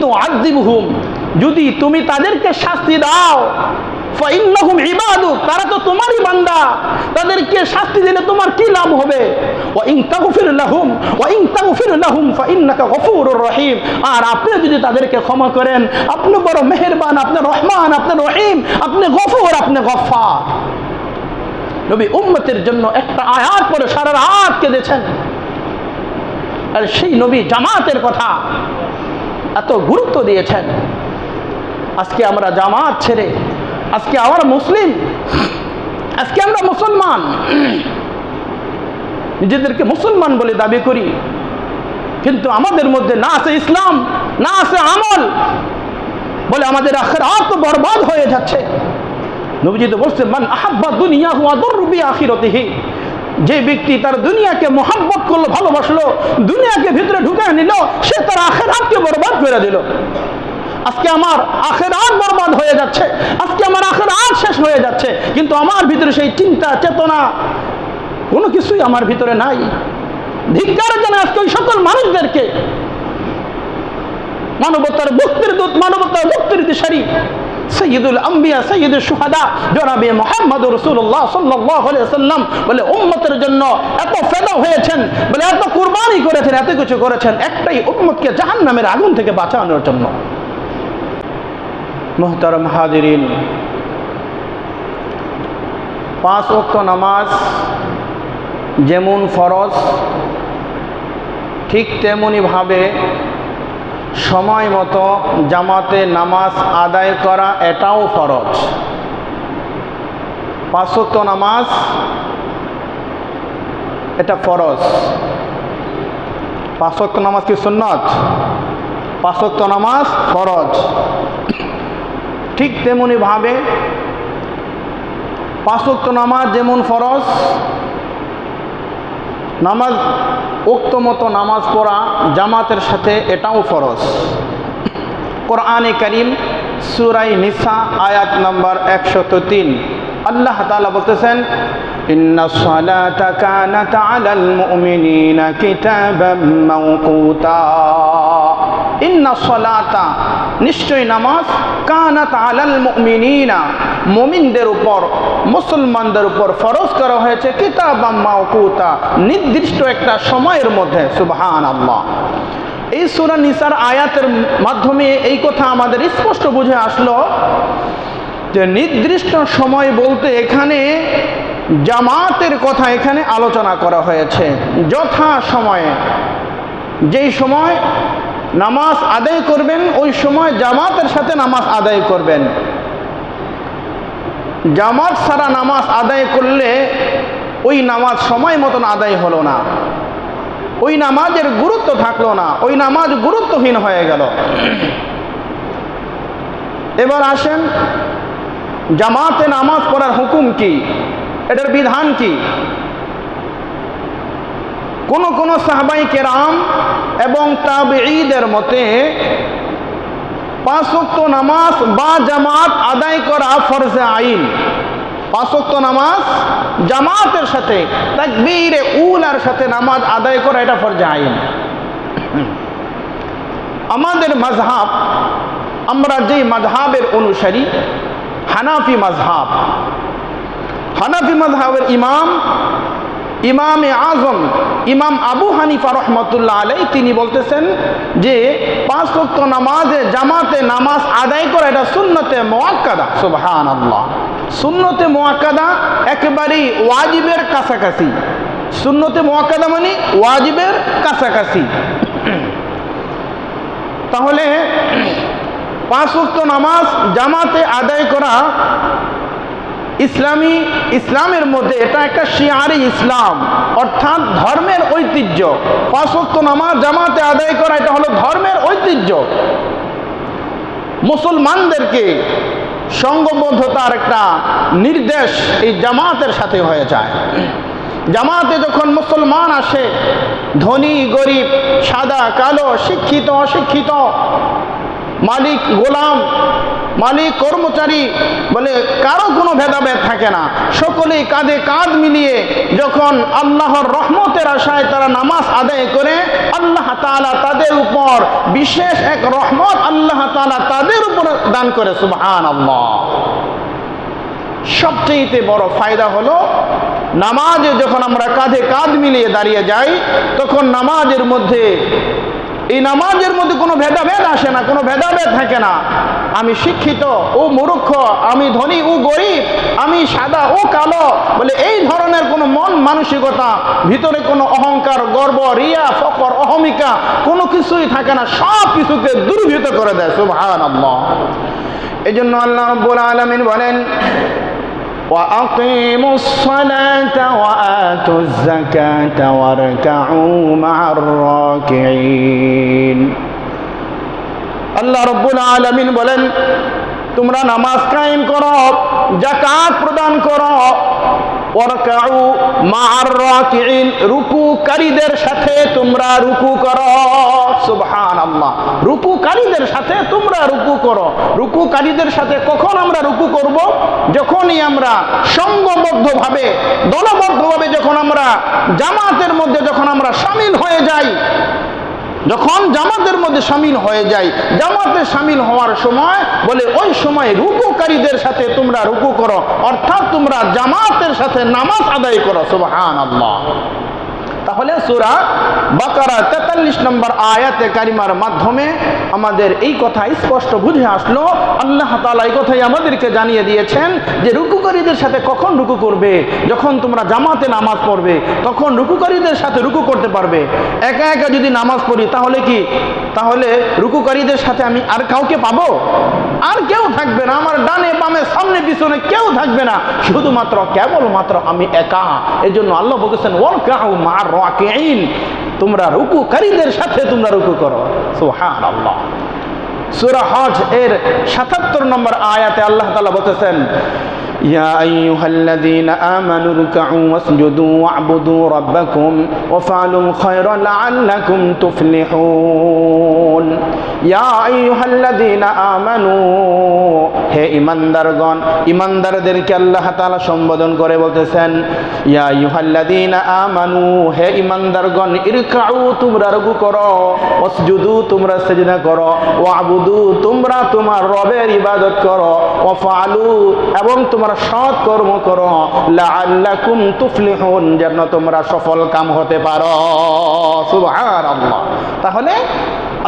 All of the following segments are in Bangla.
তুআযিবহুম, যদি তুমি তাদেরকে শাস্তি দাও, ফাইন্নাহুম ইবাদুক, তারা তো তোমারই বান্দা, তাদেরকে শাস্তি দিলে তোমার কি লাভ হবে? ওয়া ইন তাগফির লাহুম ফাইন্নাকা গফুরুর রহিম, আর আপনি যদি তাদেরকে ক্ষমা করেন, আপনি বড় মেহেরবান, আপনি রহমান, আপনি রহিম, আপনি গফুর, আপনি গফফার। নবী উম্মতের জন্য একটা আয়াত পরে সারা রাত কেঁদেছেন। আর সেই নবী জামাতের কথা এত গুরুত্ব দিয়েছেন। আজকে আমরা জামাত ছেড়ে, আজকে আমরা মুসলিম, আজকে আমরা মুসলমান, নিজেদেরকে মুসলমান বলে দাবি করি, কিন্তু আমাদের মধ্যে না আছে ইসলাম, না আছে আমল, বলে আমাদের আখিরাত তো বরবাদ হয়ে যাচ্ছে। নবীজি তো বলছেন, মান আহাব্বা দুনিয়াহু আদররু বিআখিরাতিহি, যে ব্যক্তি তার দুনিয়াকে মহব্বত করলো, ভালোবাসলো, দুনিয়াকে ভিতরে ঢুকায় নিল, সে তার আখিরাতকে বরবাদ করে দিল। আজকে আমার আখিরাত বরবাদ হয়ে যাচ্ছে, আজকে আমার আখিরাত শেষ হয়ে যাচ্ছে, কিন্তু আমার ভিতরে সেই চিন্তা চেতনা কোনো কিছুই আমার ভিতরে নাই। ধিক্কার জানাই আজকে ওই সকল মানুষদেরকে, মানবতার মুক্তির দূত, মানবতার মুক্তির দিশারি সৈয়দুল আম্বিয়া, সৈয়দুল শুহাদা জনাবে মুহাম্মদুর রাসূলুল্লাহ সাল্লাল্লাহু আলাইহি ওয়াসাল্লাম বলে উম্মতের জন্য এত ফেদা হয়েছেন, বলে এত কুরবানি করেছেন, এত কিছু করেছেন একটাই উম্মতকে জাহান্নামের আগুন থেকে বাঁচানোর জন্য। মুহতারাম হাজিরিন, 5 ওয়াক্ত নামাজ যেমন ফরজ, ঠিক তেমনিভাবে সময় মতো জামাতে নামাজ আদায় করা এটাও ফরজ। 5 ওয়াক্ত নামাজ এটা ফরজ। 5 ওয়াক্ত নামাজ কি সুন্নাত? 5 ওয়াক্ত নামাজ ফরজ। ঠিক তেমনিভাবে 5 ওয়াক্ত নামাজ যেমন ফরজ, নামাজ ওক্ত মতো নামাজ পড়া জামাতের সাথে এটাও ফরজ। কোরআনে কারীম সূরা নিসা আয়াত নম্বর 103 আল্লাহ তাআলা বলতেছেন, ইন্নাস সালাতা কানাত আলাল মুমিনিনা কিতাবাম মাওকুতা। ইন্নাস সালাতা, নিশ্চয় নামাজ, কানাত আলাল মুমিনিনা, মুমিনদের উপর, মুসলমানদের উপর ফরজ করা হয়েছে, কিতাবাম মাওকুতা, নির্দিষ্ট একটা সময়ের মধ্যে। সুবহানাল্লাহ। এই সূরা নিসার আয়াতের মাধ্যমে এই কথা আমাদের স্পষ্ট বুঝে আসলো যে নির্দিষ্ট সময় বলতে এখানে জামাতের কথা এখানে আলোচনা করা হয়েছে। যথা সময়ে, যেই সময় নামাজ আদায় করবেন ওই সময় জামাতের সাথে নামাজ আদায় করবেন। জামাত ছাড়া নামাজ আদায় করলে ওই নামাজ সময় মতন আদায় হলো না, ওই নামাজের গুরুত্ব থাকলো না, ওই নামাজ গুরুত্বহীন হয়ে গেল। এবার আসেন, জামাতে নামাজ পড়ার হুকুম কি, এটার বিধান কি? কোন সাহাবায়ে কেরাম এবং তাবেঈদের মতে 5 ওয়াক্ত নামাজ বা জামাত আদায় করা ফরজে আইন। 5 ওয়াক্ত নামাজ জামাতের সাথে তাকবীরে উলার সাথে নামাজ আদায় করা এটা ফরজে আইন। আমাদের মাযহাব, আমরা যেই মাযহাবের অনুসারী হানাফি মাযহাব, হানাফি মাযহাবের ইমামে আজম ইমাম আবু হানিফা রহমতুল্লাহ আলাইহি তিনি বলতেছেন যে 5 ওয়াক্ত নামাজে জামাতে নামাজ আদায় করা এটা সুন্নতে মুআক্কাদা। সুবহানাল্লাহ। সুন্নতে মুআক্কাদা একেবারেই ওয়াজিবের কাছাকাছি। সুন্নতে মুআক্কাদা মানে ওয়াজিবের কাছাকাছি। তাহলে 5 ওয়াক্ত নামাজ জামাতে আদায় করা ইসলামের মধ্যে এটা একটা শিয়ারে ইসলাম, অর্থাৎ ধর্মের ঐতিহ্য। 5 ওয়াক্ত নামাজ জামাতে আদায় করা এটা হলো ধর্মের ঐতিহ্য। মুসলমানদেরকে সংঘবদ্ধতার একটা নির্দেশ এই জামাতের সাথে হয়ে যায়। জামাতে যখন মুসলমান আসে, ধনী গরিব, সাদা কালো, শিক্ষিত অশিক্ষিত, মালিক গোলাম, মালিক কর্মচারী বলে কারো কোনো ভেদাভেদ থাকে না, সকলেই কাঁধে কাঁধ মিলিয়ে যখন আল্লাহর রহমতের আশায় তারা নামাজ আদায় করে, আল্লাহ তাআলা তাদের উপর বিশেষ এক রহমত আল্লাহ তাআলা তাদের উপর দান করে। সুবহানাল্লাহ। সবচেয়ে বড় ফায়দা হলো নামাজে যখন আমরা কাঁধে কাঁধ মিলিয়ে দাঁড়িয়ে যাই, তখন নামাজের মধ্যে কোনো ভেদাভেদ আসে না, কোনো ভেদাভেদ থাকে না। আমি শিক্ষিত ও মূর্খ, আমি ধনী ও গরিব, আমি সাদা ও কালো, বলে এই ধরনের কোনো মন মানসিকতা, ভিতরে কোনো অহংকার, গর্ব, রিয়া, ফকর, অহমিকা কোনো কিছুই থাকে না, সব কিছুকে দুর্বৃত করে দেয়। সুবহানাল্লাহ। এই জন্য আল্লাহ রাব্বুল আলামিন বলেন, وأقيموا الصلاة وآتوا الزكاة واركعوا مع الراكعين। আল্লাহ রাব্বুল আলামিন বলেন, তোমরা নামাজ কায়েম করো, যাকাত প্রদান করো, ওয়ারকাউ মা'আর রাকিঈন, রুকুকারীদের সাথে তোমরা রুকু করো। সুবহানাল্লাহ। রুকুকারীদের সাথে তোমরা রুকু করো। রুকুকারীদের সাথে কখন আমরা রুকু করব? যখনই আমরা সংঘবদ্ধভাবে, দলবদ্ধভাবে, যখন আমরা জামাতের মধ্যে যখন আমরা শামিল হয়ে যাই, যখন জামাতের মধ্যে শামিল হয়ে যাই, জামাতে শামিল হওয়ার সময় বলে ওই সময় রুকুকারীদের সাথে তোমরা রুকু করো, অর্থাৎ তোমরা জামাতের সাথে নামাজ আদায় করো। সুবহানাল্লাহ। তাহলে সূরা বাকারা 43 নম্বর আয়াতে কারিমার মাধ্যমে আমাদের এই কথা স্পষ্ট বুঝে আসলো। আল্লাহ তাআলা এই কথাই আমাদেরকে জানিয়ে দিয়েছেন যে রুকুকারীদের সাথে কখন রুকু করবে? যখন তোমরা জামাতে নামাজ পড়বে, তখন রুকুকারীদের সাথে রুকু করতে পারবে। একা একা যদি নামাজ পড়ি তাহলে কি, তাহলে রুকুকারীদের সাথে আমি আর কাউকে পাবো? আর কেউ থাকবে না, আমার ডানে বামে সামনে পিছনে কেউ থাকবে না, শুধুমাত্র কেবলমাত্র আমি একা। এই জন্য আল্লাহ বলেছেন, ওয়ারকাউ মা'আর রাকিঈন, তোমরা রুকুকারীদের সাথে তোমরা রুকু করো। সুবহানাল্লাহ। সূরা হজ এর ৭৭ নম্বর আয়াতে আল্লাহ তাআলা বলেছেন, ইয়া আইয়ুহাল্লাযীনা আমানু রুকউ ওয়াসজুদু ওয়া'বুদু রাব্বাকুম ওয়াফআলুল খায়রা লাআল্লাকুম তুফলিহুন। ইয়া আইয়ুহাল্লাযীনা আমানু, হে ঈমানদারগণ, ঈমানদারদেরকে আল্লাহ তাআলা সম্বোধন করে বলতেছেন, ইয়া আইয়ুহাল্লাযীনা আমানু, হে ঈমানদারগণ, ইরকাউ, তোমরা রুকু করো, ওয়াসজুদু, তোমরা সিজদা করো, ওয়া'বুদু, তোমরা তোমার রবের ইবাদত করো, ওয়াফআলু, এবং তোমরা সৎ কর্ম করো, লাআল্লাকুম তুফলিহুন, যেন তোমরা সফল কাম হতে পারো। সুবহানাল্লাহ। তাহলে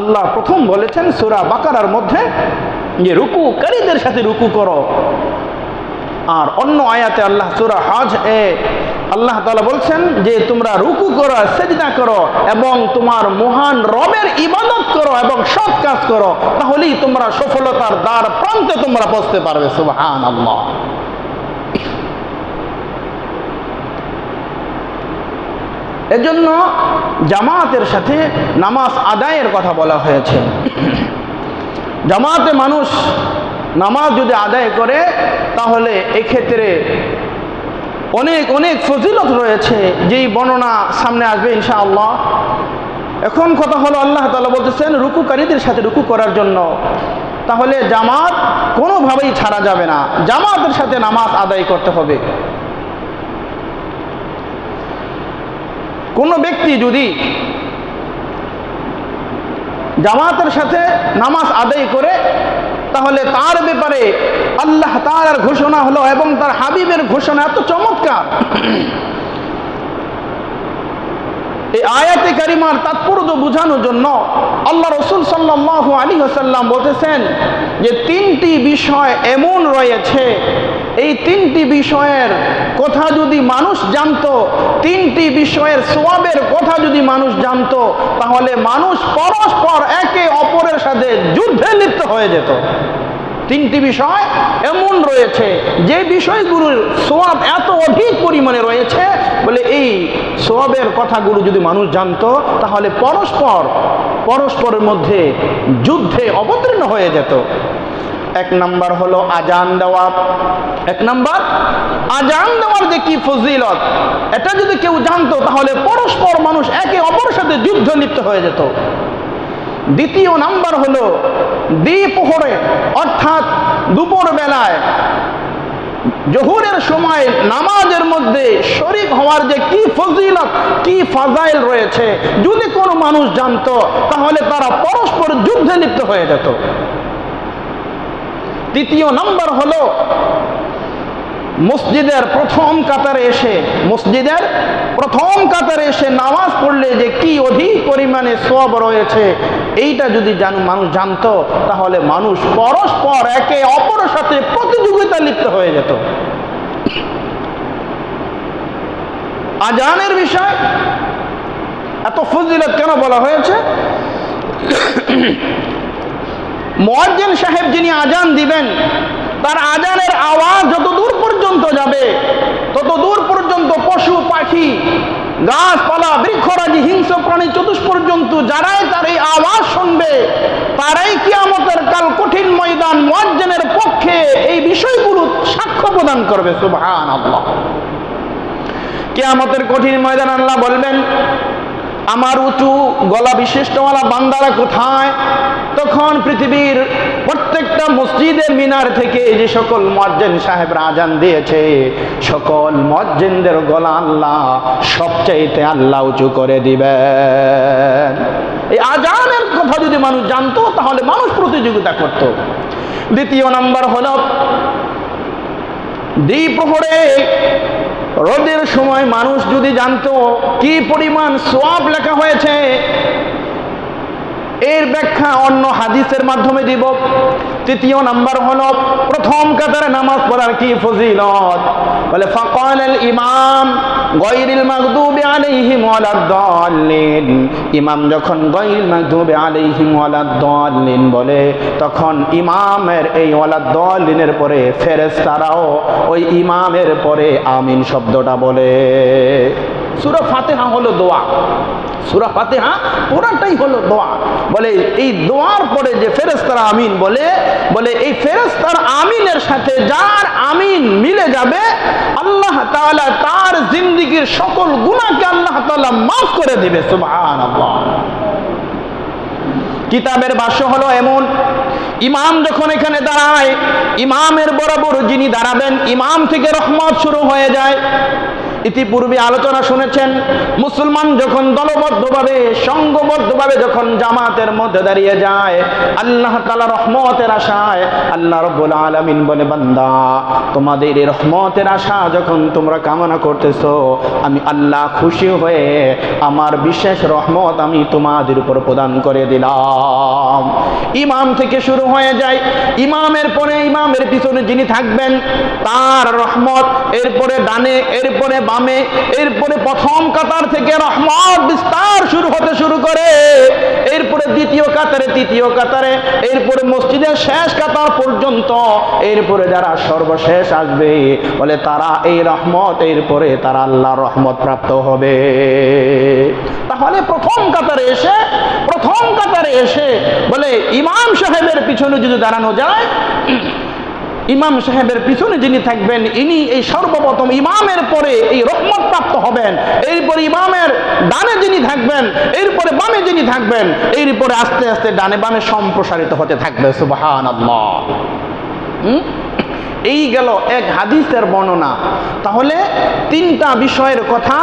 আল্লাহ প্রথম বলেছেন সূরা বাকারার মধ্যে যে রুকুকারীদের সাথে রুকু করো, আর অন্য আয়াতে আল্লাহ সূরা হজ এ আল্লাহ তাআলা বলছেন যে তোমরা রুকু করো, সিজদা করো এবং তোমার মহান রবের ইবাদত করো এবং সৎ কাজ করো, তাহলেই তোমরা সফলতার দ্বার প্রান্তে তোমরা পৌঁছতে পারবে। সুবহানাল্লাহ। এজন্য জামাতের সাথে নামাজ আদায়ের কথা বলা হয়েছে। জামাতে মানুষ নামাজ যদি আদায় করে তাহলে এক্ষেত্রে অনেক অনেক ফজিলত রয়েছে, যেই বর্ণনা সামনে আসবে ইনশাআল্লাহ। এখন কথা হলো আল্লাহ তাআলা বলতেছেন রুকুকারীদের সাথে রুকু করার জন্য, তাহলে জামাত কোনোভাবেই ছাড়া যাবে না, জামাতের সাথে নামাজ আদায় করতে হবে। কোনো ব্যক্তি যদি জামাতের সাথে নামাজ আদায় করে তাহলে তার ব্যাপারে আল্লাহ তাআলার ঘোষণা হলো এবং তার হাবিবের ঘোষণা এত চমৎকার। এই আয়াতে কারিমার তাৎপর্য বোঝানোর জন্য আল্লাহ রাসূল সাল্লাল্লাহু আলাইহি ওয়াসাল্লাম বলতেছেন যে তিনটি বিষয় এমন রয়েছে, এই তিনটি বিষয়ের কথা যদি মানুষ জানতো, তিনটি বিষয়ের সওয়াবের কথা যদি মানুষ জানতো, তাহলে মানুষ পরস্পর একে অপরের সাথে যুদ্ধে লিপ্ত হয়ে যেত। তিনটি বিষয় এমন রয়েছে যে বিষয়গুলোর সওয়াব এত অধিক পরিমাণে রয়েছে, বলে এই সওয়াবের কথাগুলো যদি মানুষ জানতো তাহলে পরস্পরের মধ্যে যুদ্ধে অবতীর্ণ হয়ে যেত। এক নাম্বার হলো আজান দেওয়া। এক নাম্বার আজান দেওয়ার যে কি ফজিলত, এটা যদি কেউ জানতো তাহলে পরস্পর মানুষ একে অপরের সাথে যুদ্ধ লিপ্ত হয়ে যেত। দ্বিতীয় নাম্বার হলো দ্বিপ্রহরে, অর্থাৎ দুপুর বেলায় জোহরের সময় নামাজের মধ্যে শরীক হওয়ার যে কি ফজিলত, কি ফাজাইল রয়েছে, যদি কোনো মানুষ জানতো তাহলে তারা পরস্পর যুদ্ধে লিপ্ত হয়ে যেত। তৃতীয় নম্বর হলো মসজিদের প্রথম কাতারে এসে নামাজ পড়লে যে কি অধিক পরিমাণে সওয়াব রয়েছে, এইটা যদি মানুষ জানতো তাহলে মানুষ পরস্পর একে অপরের সাথে প্রতিযোগিতা লিপ্ত হয়ে যেত। আজানের বিষয় এত ফজিলত কেন বলা হয়েছে? মুয়াজ্জিন সাহেব যিনি আজান দিবেন, তার আজানের আওয়াজ যত দূর পর্যন্ত যাবে তত দূর পর্যন্ত পশু পাখি, গাছপালা, বৃক্ষরাজি, হিংস্র প্রাণী চতুষ্পর্যন্ত যারাই তার এই আওয়াজ শুনবে, তারাই কিয়ামতের কাল কঠিন ময়দান মুয়াজ্জিনের পক্ষে এই বিষয়গুলো সাক্ষ্য প্রদান করবে। সুবহানাল্লাহ। কিয়ামতের কঠিন ময়দান আল্লাহ বলবেন, আমার উঁচু গলা বিশিষ্টওয়ালা বান্দারা কোথায়? তখন পৃথিবীর প্রত্যেকটা মসজিদের মিনার থেকে যে সকল মুয়াজ্জিন সাহেবরা আজান দিয়েছে, সকল মুয়াজ্জিনদের গলা আল্লাহ সবচাইতে আল্লাহ উঁচু করে দিবেন। এই আজানের কথা যদি মানুষ জানতো তাহলে মানুষ প্রতিযোগিতা করত। দ্বিতীয় নাম্বার হলো দ্বিপ্রহরে রোদের সময় মানুষ যদি জানতো কি পরিমাণ সওয়াব লেখা হয়েছে, এর ব্যাখ্যা অন্য হাদিসের মাধ্যমে দিব। তৃতীয় নাম্বার হলো প্রথম কাতারে নামাজ পড়ার কি ফজিলত। বলে ফাকালাল ইমাম গায়রিল মাগদুবি আলাইহিম ওয়ালাদ-দাল্লিন, ইমাম যখন গায়রিল মাগদুবি আলাইহিম ওয়ালাদ-দাল্লিন বলে, তখন ইমামের এই ওয়ালাদ-দাল্লিনের পরে ফেরেশতারাও ওই ইমামের পরে আমিন শব্দটা বলে। সূরা ফাতিহা হলো দোয়া, সূরা ফাতিহা পুরাটাই হলো দোয়া। বলে এই দোয়ার পরে যে ফেরেশতারা আমিন বলে, এই ফেরেশতার আমিনের সাথে যার আমিন মিলে যাবে, আল্লাহ তাআলা তার জিন্দেগীর সকল গুনাহকে আল্লাহ তাআলা মাফ করে দিবে। সুবহানাল্লাহ। কিতাবের ভাষ্য হলো এমন, ইমাম যখন এখানে দাঁড়ায়, ইমামের বরাবর যিনি দাঁড়াবেন, ইমাম থেকে রহমত শুরু হয়ে যায়। ইতিপূর্বে আলোচনা শুনেছেন, মুসলমান যখন দলবদ্ধভাবে সংঘবদ্ধভাবে যখন জামাতের মধ্যে দাঁড়িয়ে যায়, আল্লাহ তাআলা রহমতের আশায়, আল্লাহ রাব্বুল আলামিন বলে, বান্দা তোমাদের এই রহমতের আশা যখন তোমরা কামনা করতেছো, আমি আল্লাহ খুশি হয়ে আমার বিশেষ রহমত আমি তোমাদের উপর প্রদান করে দিলাম। ইমাম থেকে শুরু হয়ে যায়, ইমামের পরে ইমামের পিছনে যিনি থাকবেন তার রহমত, এরপরে ডানে, এরপরে বামে, এরপরে প্রথম কাতার থেকে রহমত বিস্তার শুরু করে, এরপরে দ্বিতীয় কাতারে, তৃতীয় কাতারে, এরপরে মসজিদের শেষ কাতার পর্যন্ত, এরপরে যারা সর্বশেষ আসবে বলে তারা এই রহমত, এরপরে তারা আল্লাহর রহমত প্রাপ্ত হবে। তাহলে প্রথম কাতারে এসে বলে ইমাম সাহেবের পিছনে যদি দাঁড়ানো যায়, ইমাম সাহেবের পিছনে যিনি থাকবেন ইনি এই সর্বপ্রথম ইমামের পরে এই রহমত প্রাপ্ত হবেন। এরপরে ইমামের ডানে যিনি থাকবেন, এরপরে বামে যিনি থাকবেন, এরপরে আস্তে আস্তে ডানে বামে সম্প্রসারিত হতে থাকবে। সুবহানাল্লাহ। এই গেল এক হাদিসের বর্ণনা। তাহলে তিনটা বিষয়ের কথা,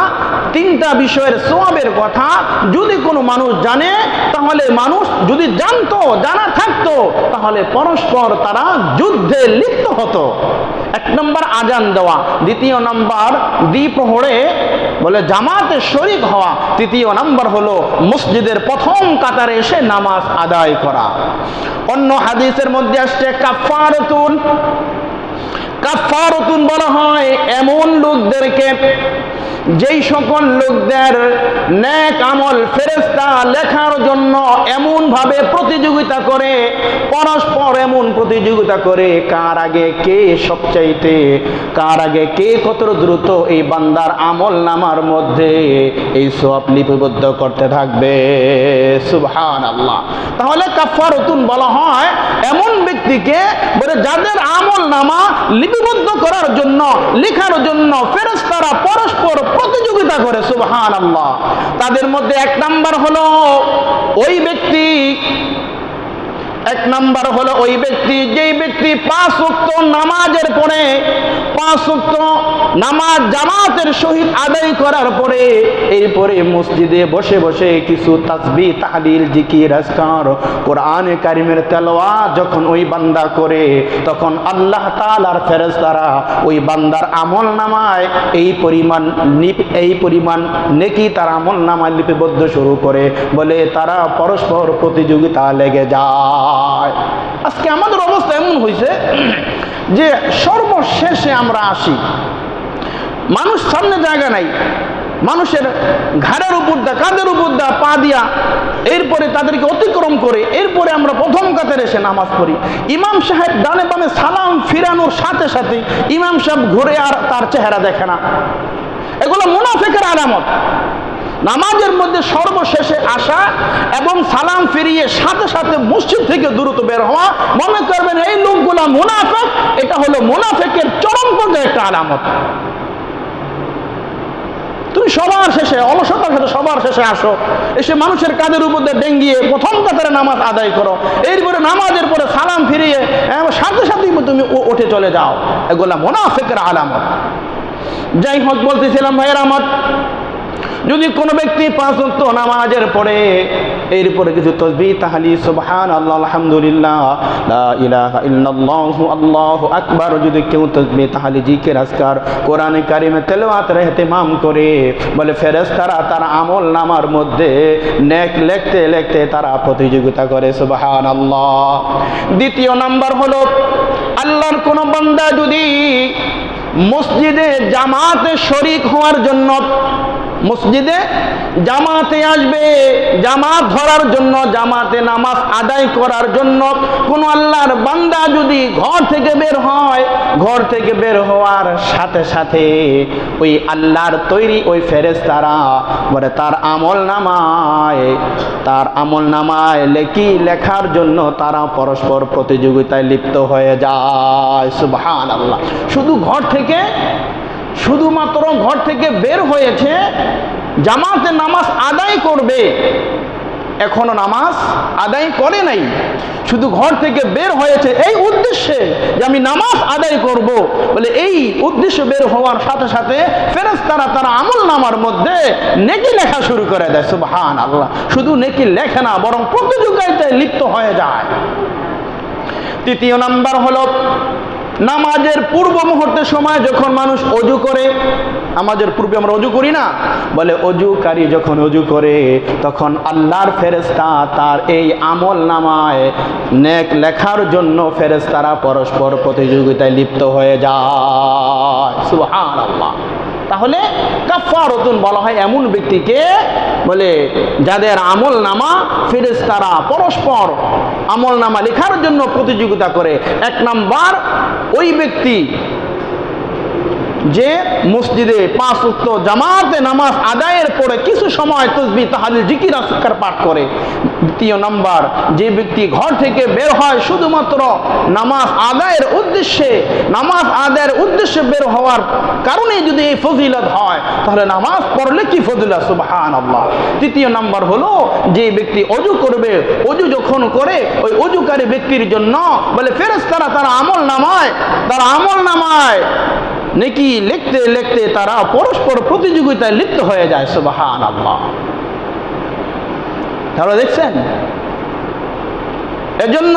তিনটা বিষয়ের সওয়াবের কথা যদি কোনো মানুষ জানে, তাহলে মানুষ যদি জানতো, জানা থাকতো, তাহলে পরস্পর তারা যুদ্ধে লিপ্ত হতো। এক নম্বর আজান দেওয়া, দ্বিতীয় নম্বর দ্বিপ্রহরে বলে জামাতে শরীক হওয়া, তৃতীয় নম্বর হলো মসজিদের প্রথম কাতারে এসে নামাজ আদায় করা। অন্য হাদিসের মধ্যে আসছে কাফারাতুন বলা হয় এমন লোকদেরকে যেই সকল লোকদের নেক আমল ফেরেশতা লেখার জন্য এমন ভাবে প্রতিযোগিতা করে, পরস্পর এমন প্রতিযোগিতা করে, কার আগে কে কত দ্রুত এই বান্দার আমল নামার মধ্যে এই সওয়াব লিপিবদ্ধ করতে থাকবে। সুবহানাল্লাহ। তাহলে কাফারাতুন বলা হয় এমন ব্যক্তিকে বলে যাদের আমল নামা লিপিবদ্ধ করার জন্য, লেখার জন্য ফেরেশতারা পরস্পর প্রতিযোগিতা করে। সুবহানাল্লাহ। তাদের মধ্যে এক নাম্বার হলো ওই ব্যক্তি এক নাম্বার হলো ওই ব্যক্তি, যেই ব্যক্তি 5 ওয়াক্ত নামাজের পরে 5 ওয়াক্ত নামাজ জামাতের সহিত আদায় করার পরে এরপরে মসজিদে বসে বসে কিছু তাসবিহ, তাহলিল, জিকির, আজকার, কোরআনে কারিমের তেলাওয়াত যখন ওই বান্দা করে, তখন আল্লাহ তাআলার ফেরেশতারা ওই বান্দার আমল নামায় এই পরিমাণ নেকি তার আমল নামায় লিপিবদ্ধ শুরু করে, বলে তারা পরস্পর প্রতিযোগিতা লেগে যায়। আজকে আমাদের অবস্থা এমন হয়েছে যে সর্বশেষে আমরা আসি, মানুষ সামনে জায়গা নাই, মানুষের ঘাড়ের উপর দা, কাঁধের উপর দা, পা দিয়া, এরপরে তাদেরকে অতিক্রম করে এরপরে আমরা প্রথম কাতারে এসে নামাজ পড়ি। ইমাম সাহেব ডানে বামে সালাম ফিরানোর সাথে সাথে ইমাম সাহেব ঘুরে আর তার চেহারা দেখে না। এগুলো মুনাফিকের আলামত। নামাজের মধ্যে সর্বশেষে আসা এবং সালাম ফিরিয়ে সাথে সাথে মসজিদ থেকে দ্রুত বের হওয়া, মনে করবেন এই লোকগুলা মুনাফিক। এটা হলো মুনাফিকের চরম পর্যায়ে একটা আলামত। তুমি সবার শেষে, অলসতার সাথে সবার শেষে আসো, এসে মানুষের কাঁধের উপর দিয়ে ডেঙ্গিয়ে প্রথম কাতারে নামাজ আদায় করো, এরপরে নামাজের পরে সালাম ফিরিয়ে সাথে সাথেই তুমি উঠে চলে যাও। এগুলা মুনাফিকের আলামত। যাই হোক, বলতেছিলাম ভাইয়ের আমার, যদি কোনো ব্যক্তি 5 ওয়াক্ত নামাজের পরে এরপরে কিছু তাসবিহ, তাহলিল, সুবহানাল্লাহ, আলহামদুলিল্লাহ, লা ইলাহা ইল্লাল্লাহু আল্লাহু আকবার, যদি কেউ তাসবিহ, তাহলিল, জিকির, আজকার, কোরআনে কারিমে তেলাওয়াতের ইহতিমাম করে, বলে ফেরেশতারা তার আমল নামার মধ্যে নেক লিখতে লিখতে তারা প্রতিযোগিতা করে। সুবহানাল্লাহ। দ্বিতীয় নাম্বার হলো, আল্লাহর কোন বান্দা যদি মসজিদে জামাতে শরীক হওয়ার জন্য, মসজিদে জামাতে আসবে, জামাত ধরার জন্য, জামাতে নামাজ আদায় করার জন্য কোন আল্লাহর বান্দা যদি ঘর থেকে বের হয়, ঘর থেকে বের হওয়ার সাথে সাথে ওই আল্লাহর তৈরি ওই ফেরেশতারা বলে তার আমল নামায় লেখার জন্য তারা পরস্পর প্রতিযোগিতায় লিপ্ত হয়ে যায়। সুবহানাল্লাহ। শুধুমাত্র ঘর থেকে বের হয়েছে, জামাতে নামাজ আদায় করবে, এখনো নামাজ আদায় করে নাই, শুধু ঘর থেকে বের হয়েছে এই উদ্দেশ্যে যে আমি নামাজ আদায় করব, বলে এই উদ্দেশ্যে বের হওয়ার সাথে সাথে ফেরেশতারা তারা আমল নামার মধ্যে নেকি লেখা শুরু করে দেয়। সুবহানাল্লাহ। শুধু নেকি লেখে না, বরং প্রতিযোগিতায় লিপ্ত হয়ে যায়। তৃতীয় নাম্বার হলো, নামাজের পূর্ব মুহূর্তের সময় যখন মানুষ অজু করে, নামাজের পূর্বে আমরা অজু করি না, বলে অজুকারী যখন অজু করে তখন আল্লাহর ফেরেশতা তার এই আমল নামায় নেক লেখার জন্য ফেরেশতারা পরস্পর প্রতিযোগিতায় লিপ্ত হয়ে যায়। সুবহানাল্লাহ। তাহলে কাফারাতুন বলা হয় এমন ব্যক্তিকে, বলে যাদের আমল নামা ফেরেশতারা পরস্পর আমল নামা লেখার জন্য প্রতিযোগিতা করে। এক নাম্বার ওই ব্যক্তি যে মসজিদে 5 ওয়াক্ত জামাতে নামাজ আদায়ের পরে কিছু সময় তাসবিহ, তাহলিল, জিকির, আজকার পাঠ করে। দ্বিতীয় নাম্বার যে ব্যক্তি ঘর থেকে বের হয় শুধুমাত্র নামাজ আদায়ের উদ্দেশ্যে বের হওয়ার কারণে যদি এই ফজিলত হয়, তাহলে নামাজ পড়লে কি ফজিলত। সুবহানাল্লাহ। তৃতীয় নাম্বার হলো যে ব্যক্তি অজু করবে, অজু যখন করে ওই অজুকারী ব্যক্তির জন্য বলে ফেরেশতারা তার আমল নামায় নেকি লিখতে লিখতে তারা পরস্পর প্রতিযোগিতায় লিপ্ত হয়ে যায়। সুবহানাল্লাহ। তাহলে দেখছেন, এজন্য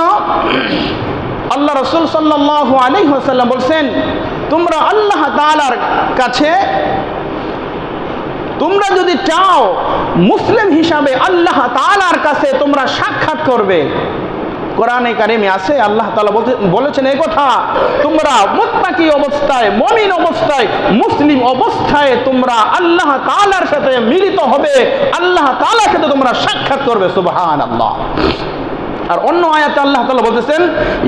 আল্লাহ রাসূল সাল্লাল্লাহু আলাইহি ওয়াসাল্লাম বলছেন, তোমরা আল্লাহ তাআলার কাছে, তোমরা যদি চাও মুসলিম হিসাবে আল্লাহ তাআলার কাছে তোমরা সাক্ষাৎ করবে, কোরআনে কারিমে আছে আল্লাহ তাআলা বলেছেন এই কথা, তোমরা মুত্তাকি অবস্থায়, মুমিন অবস্থায়, মুসলিম অবস্থায় তোমরা আল্লাহ তাআলার সাথে মিলিত হবে, আল্লাহ তাআলার সাথে তোমরা সাক্ষাৎ করবে। সুবহানাল্লাহ। আর অন্য আয়াতে আল্লাহ তাআলা বলতেছেন,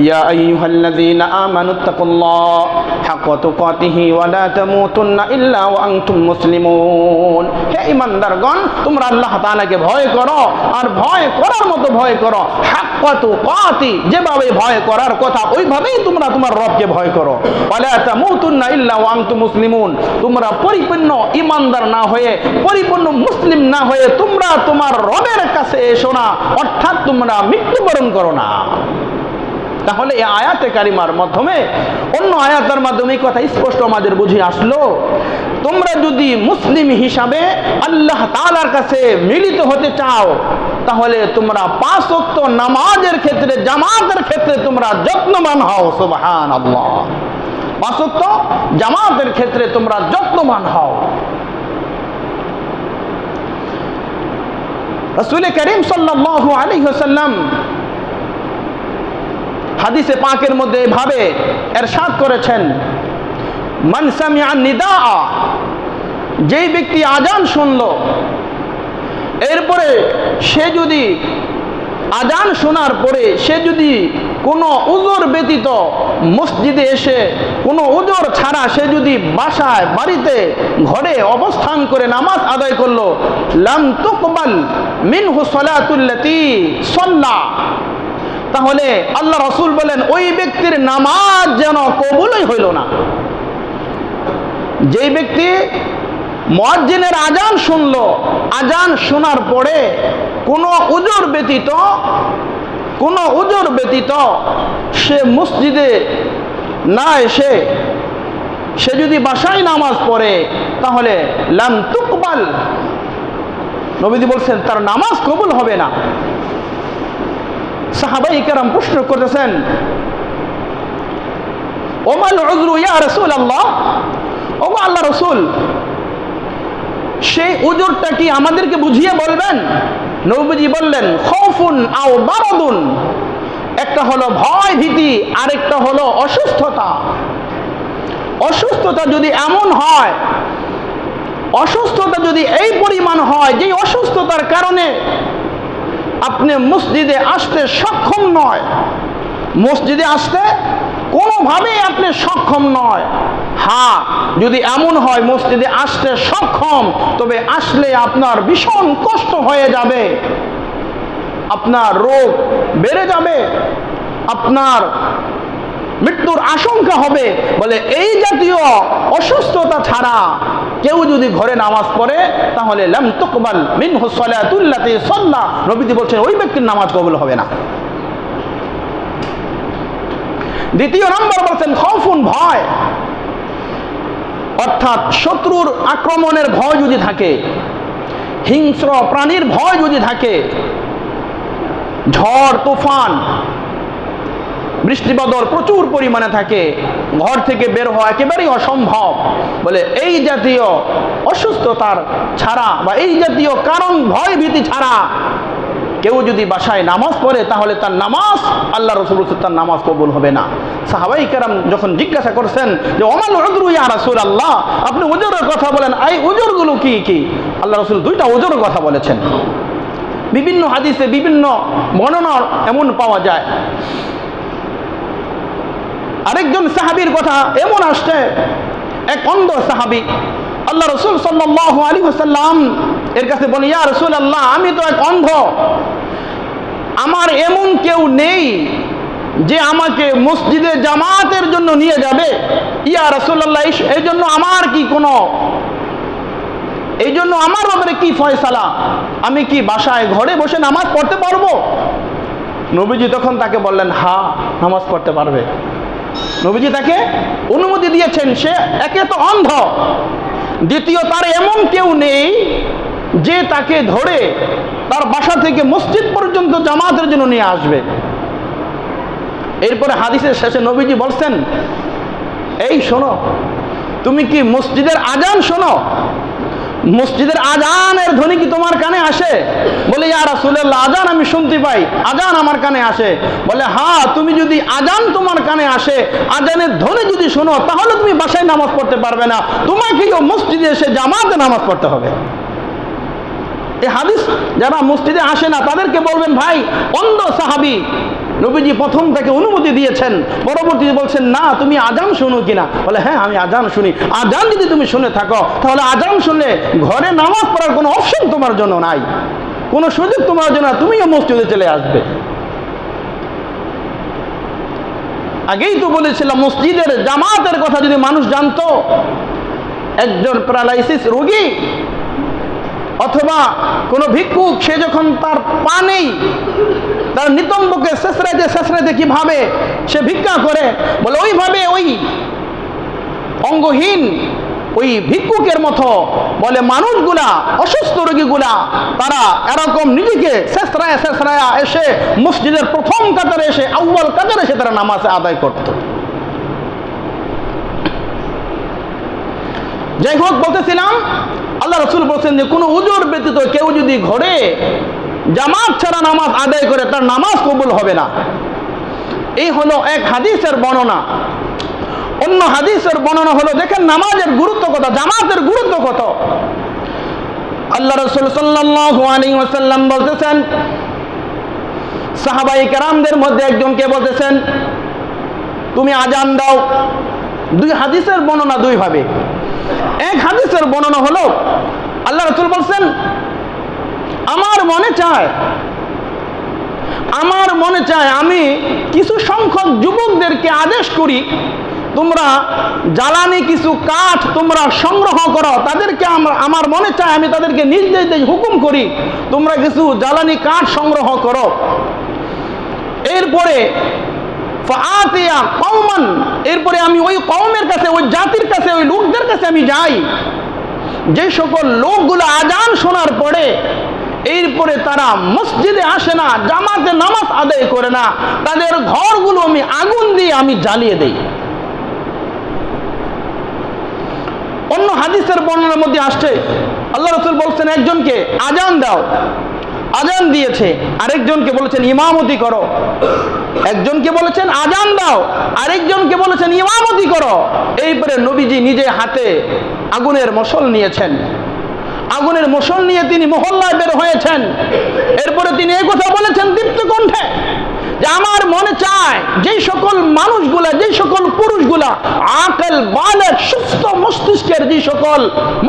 ইয়া আইয়ুহাল্লাযীনা আমানুত্তাকুল্লাহ হাক্কা তুকাতিহি ওয়া লা তামুতুন্না ইল্লা ওয়া আনতুম মুসলিমুন। হে ঈমানদারগণ, তোমরা আল্লাহ তাআলাকে ভয় করো, আর ভয় করার মতো ভয় করো, হাক্কা হাক্কা তুকাতি, যেভাবে ভয় করার কথা ওইভাবেই তোমরা তোমার রবকে ভয় করো। ওয়ালা তামুতুন্না ইল্লা ওয়া আনতুম মুসলিমুন, তোমরা পরিপূর্ণ ঈমানদার না হয়ে, পরিপূর্ণ মুসলিম না হয়ে তোমরা তোমার রবের কাছে এসো না, অর্থাৎ তোমরা মৃত্যুবরণ করো না। তাহলে এই আয়াতে কারিমার মাধ্যমে, অন্য আয়াতের মাধ্যমে এই কথা স্পষ্ট আমাদের বুঝে আসলো, তোমরা যদি মুসলিম হিসাবে আল্লাহ তাআলার কাছে মিলিত হতে চাও, তাহলে তোমরা 5 ওয়াক্ত নামাজের ক্ষেত্রে, জামাতের ক্ষেত্রে তোমরা যত্নবান হও। সুবহানাল্লাহ, 5 ওয়াক্ত জামাতের ক্ষেত্রে তোমরা যত্নবান হও। রাসূল করিম সাল্লাল্লাহু আলাইহি ওয়াসাল্লাম হাদিসে পাকের মধ্যে এভাবে ইরশাদ করেছেন, মান সামিআ নিদা, যেই ব্যক্তি আজান শুনলো, এরপরে সে যদি আজান শোনার পরে সে যদি কোনো উযর ব্যতীত মসজিদে এসে, কোনো উযর ছাড়া সে যদি বাসায়, বাড়িতে, ঘরে অবস্থান করে নামাজ আদায় করলো, লাম তুকবাল মিনহু সালাতুল্লাতী সাল্লা, তাহলে আল্লাহ রাসূল বলেন ওই ব্যক্তির নামাজ যেন কবুলই হইল না। যেই ব্যক্তি মুয়াজ্জিনের আজান শুনলো, আজান শোনার পরে কোনো উযর ব্যতীত সে মসজিদে না এসে সে যদি বাসায় নামাজ পড়ে, তাহলে লাম তুকবাল, নবীজি বলছেন তার নামাজ কবুল হবে না। সাহাবায়ে কেরাম প্রশ্ন করতেছেন, ওমাল উযরু ইয়া রাসূলুল্লাহ, ও আল্লাহ রাসূল, সেই উযরটা কি আমাদেরকে বুঝিয়ে বলবেন? নবীজি বললেন, খাউফুন আও মারাদুন, একটা হলো ভয় ভীতি, আরেকটা হলো অসুস্থতা। অসুস্থতা যদি এমন হয়, অসুস্থতা যদি এই পরিমাণ হয় যে অসুস্থতার কারণে আপনি মসজিদে আসতে সক্ষম নয়, মসজিদে আসতে কোনোভাবেই আপনি সক্ষম নয়, হ্যাঁ যদি এমন হয় মসজিদে আসতে সক্ষম, তবে আসলে আপনার ভীষণ কষ্ট হয়ে যাবে, আপনার রোগ বেড়ে যাবে, আপনার মৃত্যুর আশঙ্কা হবে, বলে এই জাতীয় অসুস্থতা ছাড়া কেউ যদি ঘরে নামাজ পড়ে, তাহলে লাম তুকবাল মিনহু সালাতুল্লাতী সাল্লা, নবীজি বলছেন ওই ব্যক্তির নামাজ কবুল হবে না। দ্বিতীয় নম্বর বলছেন খাউফুন, ভয়, অর্থাৎ শত্রুর আক্রমণের ভয় যদি থাকে, হিংস্র প্রাণীর ভয় যদি থাকে, ঝড় তুফান বৃষ্টিবাদল প্রচুর পরিমাণে থাকে, ঘর থেকে বের হওয়া একেবারেই অসম্ভব, বলে এই জাতীয় অসুস্থতার ছাড়া বা এই জাতীয় কারণ ভয় ভীতি ছাড়া কেউ যদি বাসায় নামাজ পড়ে, তাহলে তার নামাজ, আল্লাহ রাসূল তার নামাজ কবুল হবে না। সাহাবায়ে কেরাম যখন জিজ্ঞাসা করছেন যে ওমাল উযরু ইয়া রাসূলুল্লাহ, আপনি উযরের কথা বলেন, এই উযরগুলো কি কি? আল্লাহ রাসূল 2টা উযরের কথা বলেছেন। বিভিন্ন হাদিসে বিভিন্ন বর্ণনা এমন পাওয়া যায়। আরেকজন সাহাবীর কথা এমন আসছে, এক অন্ধ সাহাবী আল্লাহ রাসূল সাল্লাল্লাহু আলাইহি ওয়াসাল্লাম এর কাছে বলে, ইয়া রাসূলুল্লাহ, আমি তো এক অন্ধ, আমার এমন কেউ নেই যে আমাকে মসজিদে জামাতের জন্য নিয়ে যাবে। ইয়া রাসূলুল্লাহ, এই জন্য আমার কি কোনো, এই জন্য আমার ব্যাপারে কি ফয়সালা? আমি কি বাসায় ঘরে বসে নামাজ পড়তে পারবো? নবীজি তখন তাকে বললেন, হ্যাঁ নামাজ পড়তে পারবে। নবীজি তাকে অনুমতি দিয়েছেন। সে একে তো অন্ধ, দ্বিতীয় তার এমন কেউ নেই যে তাকে ধরে তার বাসা থেকে মসজিদ পর্যন্ত জামাতের জন্য নিয়ে আসবে। এরপরে হাদিসের শেষে নবীজি বলছেন, এই শোনো, তুমি কি মসজিদের আজান শোনো? মসজিদের আজানের ধ্বনি কি তোমার কানে আসে? বলে, ইয়া রাসূলুল্লাহ, আজান আমি শুনতে পাই, আজান আমার কানে আসে। বলে, হ্যাঁ, তুমি যদি আজান তোমার কানে আসে, আজানের ধ্বনি যদি শোনো, তাহলে তুমি বাসায় নামাজ পড়তে পারবে না, তোমাকেও মসজিদে এসে জামাতে নামাজ পড়তে হবে। এই হাদিস যারা মসজিদে আসে না তাদেরকে বলবেন, ভাই অন্ধ সাহাবী, নবীজি প্রথম থেকে অনুমতি দিয়েছেন, পরবর্তীতে বলছেন, না তুমি আজান শুনো কিনা? বলে, হ্যাঁ আমি আজান শুনি। আজান যদি তুমি শুনে থাকো, তাহলে আজান শুনলে ঘরে নামাজ পড়ার কোনো অপশন তোমার জন্য নাই, কোনো সুযোগ তোমার জন্য, তুমিও মসজিদে চলে আসবে। আগেই তো বলেছিলাম, মসজিদের জামাতের কথা যদি মানুষ জানতো, একজন প্যারালাইসিস রোগী অথবা কোনো ভিক্ষুক, সে যখন তার পা নেই, তার নিতম্বকে শেষরাইতে কিভাবে সে ভিক্ষা করে, বলে ওইভাবে ওই অঙ্গহীন ওই ভিক্ষুকের মতো বলে মানুষগুলা, অসুস্থ রোগীগুলা, তারা এরকম নিজেকে শেষরায়া এসে মসজিদের প্রথম কাতারে এসে, আউয়াল কাতারে এসে তারা নামাজ আদায় করত। যাই হোক, বলতেছিলাম আল্লাহ রাসূল বলছেন যে কোনো উযর ব্যতীত কেউ যদি ঘরে জামাত ছাড়া নামাজ আদায় করে, তার নামাজ কবুল হবে না। এই হলো এক হাদিসের বর্ণনা। অন্য হাদিসের বর্ণনা হলো, দেখেন নামাজের গুরুত্ব কত, জামাতের গুরুত্ব কত। আল্লাহ রাসূল সাল্লাল্লাহু আলাইহি ওয়াসাল্লাম বলতেছেন, সাহাবায়ে কেরামদের মধ্যে একজনকে বলতেছেন, তুমি আজান দাও। দুই হাদিসের বর্ণনা দুই ভাবে। এক হাদিসের বর্ণনা হলো, আল্লাহ রাসূল বলছেন, আমার মনে চায় আমি কিছু সংখ্যক যুবকদেরকে আদেশ করি, তোমরা জ্বালানি কিছু কাঠ তোমরা সংগ্রহ করো। তাদেরকে আমার মনে চায় আমি তাদেরকে নির্দেশ হুকুম করি, তোমরা কিছু জ্বালানি কাঠ সংগ্রহ করো। এরপরে এরপরে আমি ওই কওমের কাছে, ওই জাতির কাছে, ওই লোকদের কাছে আমি যাই, যে সকল লোকগুলো আজান শোনার পরে এরপরে তারা মসজিদে আসে না, জামাতে নামাজ আদায় করে না, তাদের ঘরগুলো আমি আগুন দিয়ে আমি জ্বালিয়ে দেই। অন্য হাদিসের বর্ণনার মধ্যে আসছে, আল্লাহ রাসূল বলছেন একজনকে আজান দাও, আজান দিয়েছে। আরেকজনকে বলেছেন ইমামতি করো। একজনকে বলেছেন আজান দাও, আরেকজনকে বলেছেন ইমামতি করো। এইপরে নবীজি নিজে হাতে আগুনের মশল নিয়েছেন, আগুনের মশল নিয়ে তিনি মহল্লায় বের হয়েছেন। এরপরে তিনি এই কথা বলেছেন দীপ্ত কণ্ঠে যে আমার মনে চায় যেই সকল মানুষগুলা, যেই সকল পুরুষগুলা আকল বালেগ সুস্থ মস্তিষ্কের যে সকল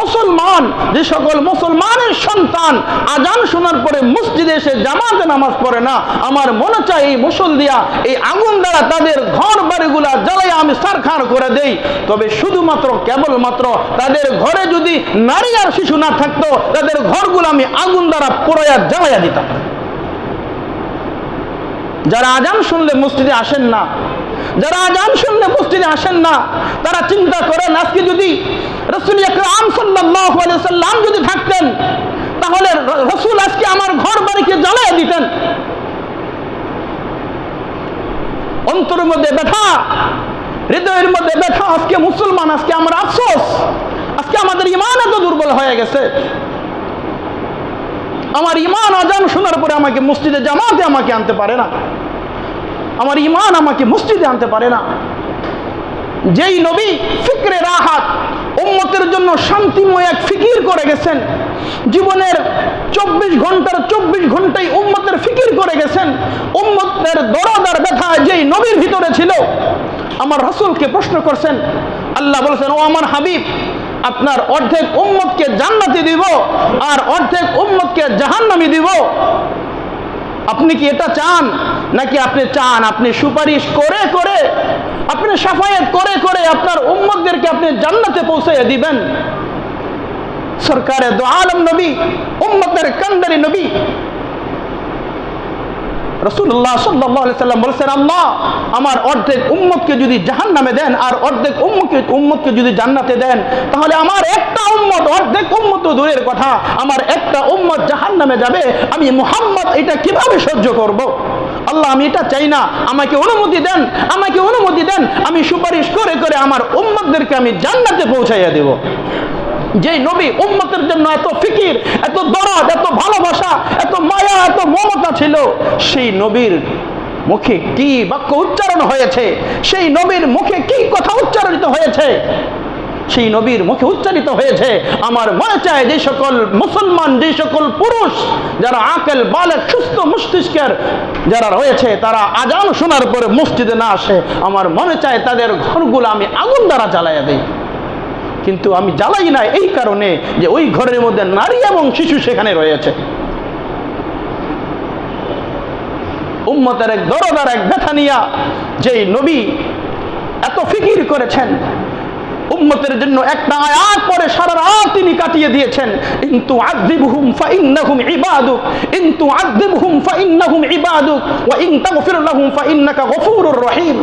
মুসলমান, যে সকল মুসলমানের সন্তান আজান শোনার পরে মসজিদে এসে জামাতে নামাজ পড়ে না, আমার মনে চায় এই মশল দিয়া, এই আগুন দ্বারা তাদের ঘর বাড়িগুলা জ্বালাইয়া আমি সারখার করে দেই। তবে শুধুমাত্র কেবলমাত্র তাদের ঘরে যদি নারী আর শিশু না থাকতো, তাদের ঘরগুলো আমি আগুন দ্বারা পোড়াইয়া জ্বালাইয়া দিতাম। যারা আজান শুনলে মসজিদে আসেন না, যারা আজান শুনলে মসজিদে আসেন না, তারা চিন্তা করেন আজকে যদি রাসূল আকরাম সাল্লাল্লাহু আলাইহি ওয়াসাল্লাম যদি থাকতেন, তাহলে রাসূল আজকে আমার ঘর বাড়িকে জ্বালিয়ে দিতেন। অন্তরের মধ্যে ব্যথা, হৃদয়ের মধ্যে ব্যথা, আজকে মুসলমান, আজকে আমার আফসোস, আজকে আমাদের ঈমান এত দুর্বল হয়ে গেছে। আমার ঈমান আজান শোনার পরে আমাকে মসজিদে জামাতে আমাকে আনতে পারে না, আমার ঈমান আমাকে মসজিদে আনতে পারে না। যেই নবী ফিকরে রাহাত, উম্মতের জন্য শান্তিময় এক ফিকির করে গেছেন, জীবনের 24 ঘন্টাই উম্মতের ফিকির করে গেছেন, উম্মতের দরদ আর ব্যথা যেই নবীর ভিতরে ছিল, আমার রাসূলকে প্রশ্ন করছেন। আল্লাহ বলেছেন, ও আমার হাবিব, আপনার অর্ধেক উম্মতকে জান্নাতে দিব আর অর্ধেক উম্মতকে জাহান্নামে দিব। আপনি কি এটা চান, নাকি আপনি চান আপনি সুপারিশ করে করে, আপনি শাফায়াত করে করে আপনার উম্মতদেরকে আপনি জান্নাতে পৌঁছাইয়া দিবেন? সরকারে দো আলম নবী, উম্মতের কান্ডারি নবী রাসূলুল্লাহ সাল্লাল্লাহু আলাইহি সাল্লাম বলেছেন, আল্লাহ আমার অর্ধেক উম্মতকে যদি জাহান্নামে দেন আর অর্ধেক উম্মতকে যদি জান্নাতে দেন, তাহলে আমার একটা উম্মত, অর্ধেক উম্মত তো দূরের কথা, আমার একটা উম্মত জাহান্নামে যাবে, আমি মুহাম্মদ এটা কিভাবে সহ্য করব? আল্লাহ আমি এটা চাই না, আমাকে অনুমতি দেন, আমাকে অনুমতি দেন, আমি সুপারিশ করে করে আমার উম্মতদেরকে আমি জান্নাতে পৌঁছাইয়া দেব। যে নবী উম্মতের জন্য এত ফিকির, এত দরদ, এত ভালোবাসা, এত মায়া, এত মমতা ছিল, সেই নবীর মুখে কি বাক্য উচ্চারণ হয়েছে, সেই নবীর মুখে কি কথা উচ্চারিত হয়েছে, সেই নবীর মুখে উচ্চারিত হয়েছে। আমার মনে চায় যে সকল মুসলমান, যে সকল পুরুষ যারা আকল বালেগ সুস্থ মস্তিষ্কের যারা রয়েছে, তারা আজান শোনার পরে মসজিদে না আসে, আমার মনে চায় তাদের ঘরগুলো আমি আগুন দ্বারা জ্বালাইয়া দেই। কিন্তু আমি জ্বালাই না এই কারণে যে ওই ঘরের মধ্যে নারী এবং শিশু সেখানে রয়েছে। উম্মতের এক দরদার এক ব্যথা নিয়া যেই নবী এত ফিকির করেছেন, উম্মতের জন্য একটা আয়াত পরে সারা রাত তিনি কাটিয়ে দিয়েছেন। ইনতু আযিবহুম ফাইন্নাহুম ইবাদুক, ইনতু আযিবহুম ফাইন্নাহুম ইবাদুক ওয়া ইন তাগফির লাহুম ফাইন্নাকা গফুরুর রহিম।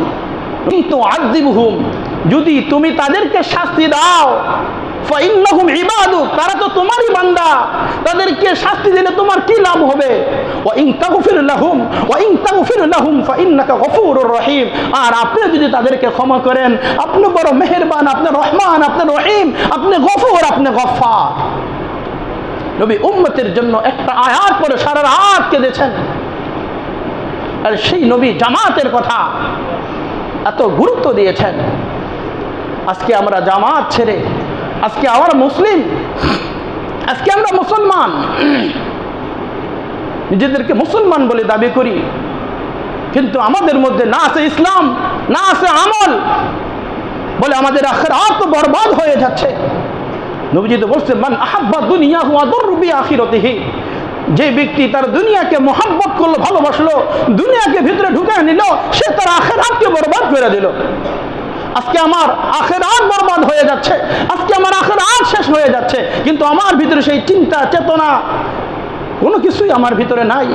ইনতু আযিবহুম, যদি তুমি তাদেরকে শাস্তি দাও, ফাইন্নাহুম ইবাদুক, তারা তো তোমারই বান্দা, তাদেরকে শাস্তি দিলে তোমার কি লাভ হবে? ওয়া ইন তাগফির লাহুম ফাইন্নাকা গফুরুর রহিম, আর আপনি যদি তাদেরকে ক্ষমা করেন, আপনি বড় মেহেরবান, আপনি রহমান, আপনি রহিম, আপনি গফুর, আপনি গফফার। নবী উম্মতের জন্য একটা আয়াত পরে সারা রাত কেঁদেছেন। আর সেই নবী জামাতের কথা এত গুরুত্ব দিয়েছেন। আজকে আমরা জামাত ছেড়ে, আজকে আমরা মুসলিম, আজকে আমরা মুসলমান, নিজেদেরকে মুসলমান বলে দাবি করি, কিন্তু আমাদের মধ্যে না আছে ইসলাম, না আছে আমল, বলে আমাদের আখিরাত বরবাদ হয়ে যাচ্ছে। নবীজি তো বলছেন, মান আহাব্বা দুনিয়াহু আদররু বিআখিরাতিহি, যে ব্যক্তি তার দুনিয়াকে মহব্বত করলো, ভালোবাসলো, দুনিয়াকে ভিতরে ঢুকে নিল, সে তার আখিরাতকে বরবাদ করে দিল। আজকে আমার আখিরাত বরবাদ হয়ে যাচ্ছে, আজকে আমার আখিরাত শেষ হয়ে যাচ্ছে, কিন্তু আমার ভিতরে সেই চিন্তা চেতনা কোনো কিছুই আমার ভিতরে নাই।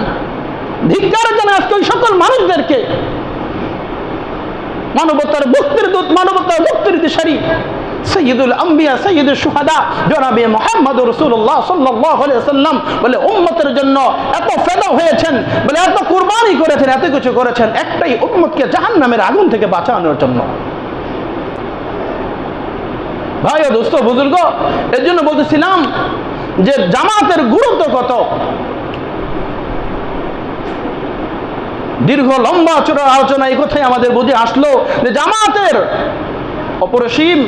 ধিক্কার জানাই আজকে ওই সকল মানুষদেরকে, মানবতার মুক্তির দূত, মানবতার মুক্তির দিশারি সৈয়দুল আম্বিয়া, সৈয়দুল শুহাদা জনাবে মুহাম্মদ রাসূলুল্লাহ সাল্লাল্লাহু আলাইহি ওয়াসাল্লাম বলে উম্মতের জন্য এত ফেদা হয়েছেন, বলে এত কুরবানি করেছেন, এত কিছু করেছেন একটাই উম্মতকে জাহান্নামের আগুন থেকে বাঁচানোর জন্য। ভাই ও দোস্ত বুজুর্গ, এর জন্য বলতেছিলাম যে জামাতের গুরুত্ব কত। দীর্ঘ লম্বা চূড়া আলোচনা এই কথাই আমাদের বুঝে আসলো যে জামাতের অপরিসীম,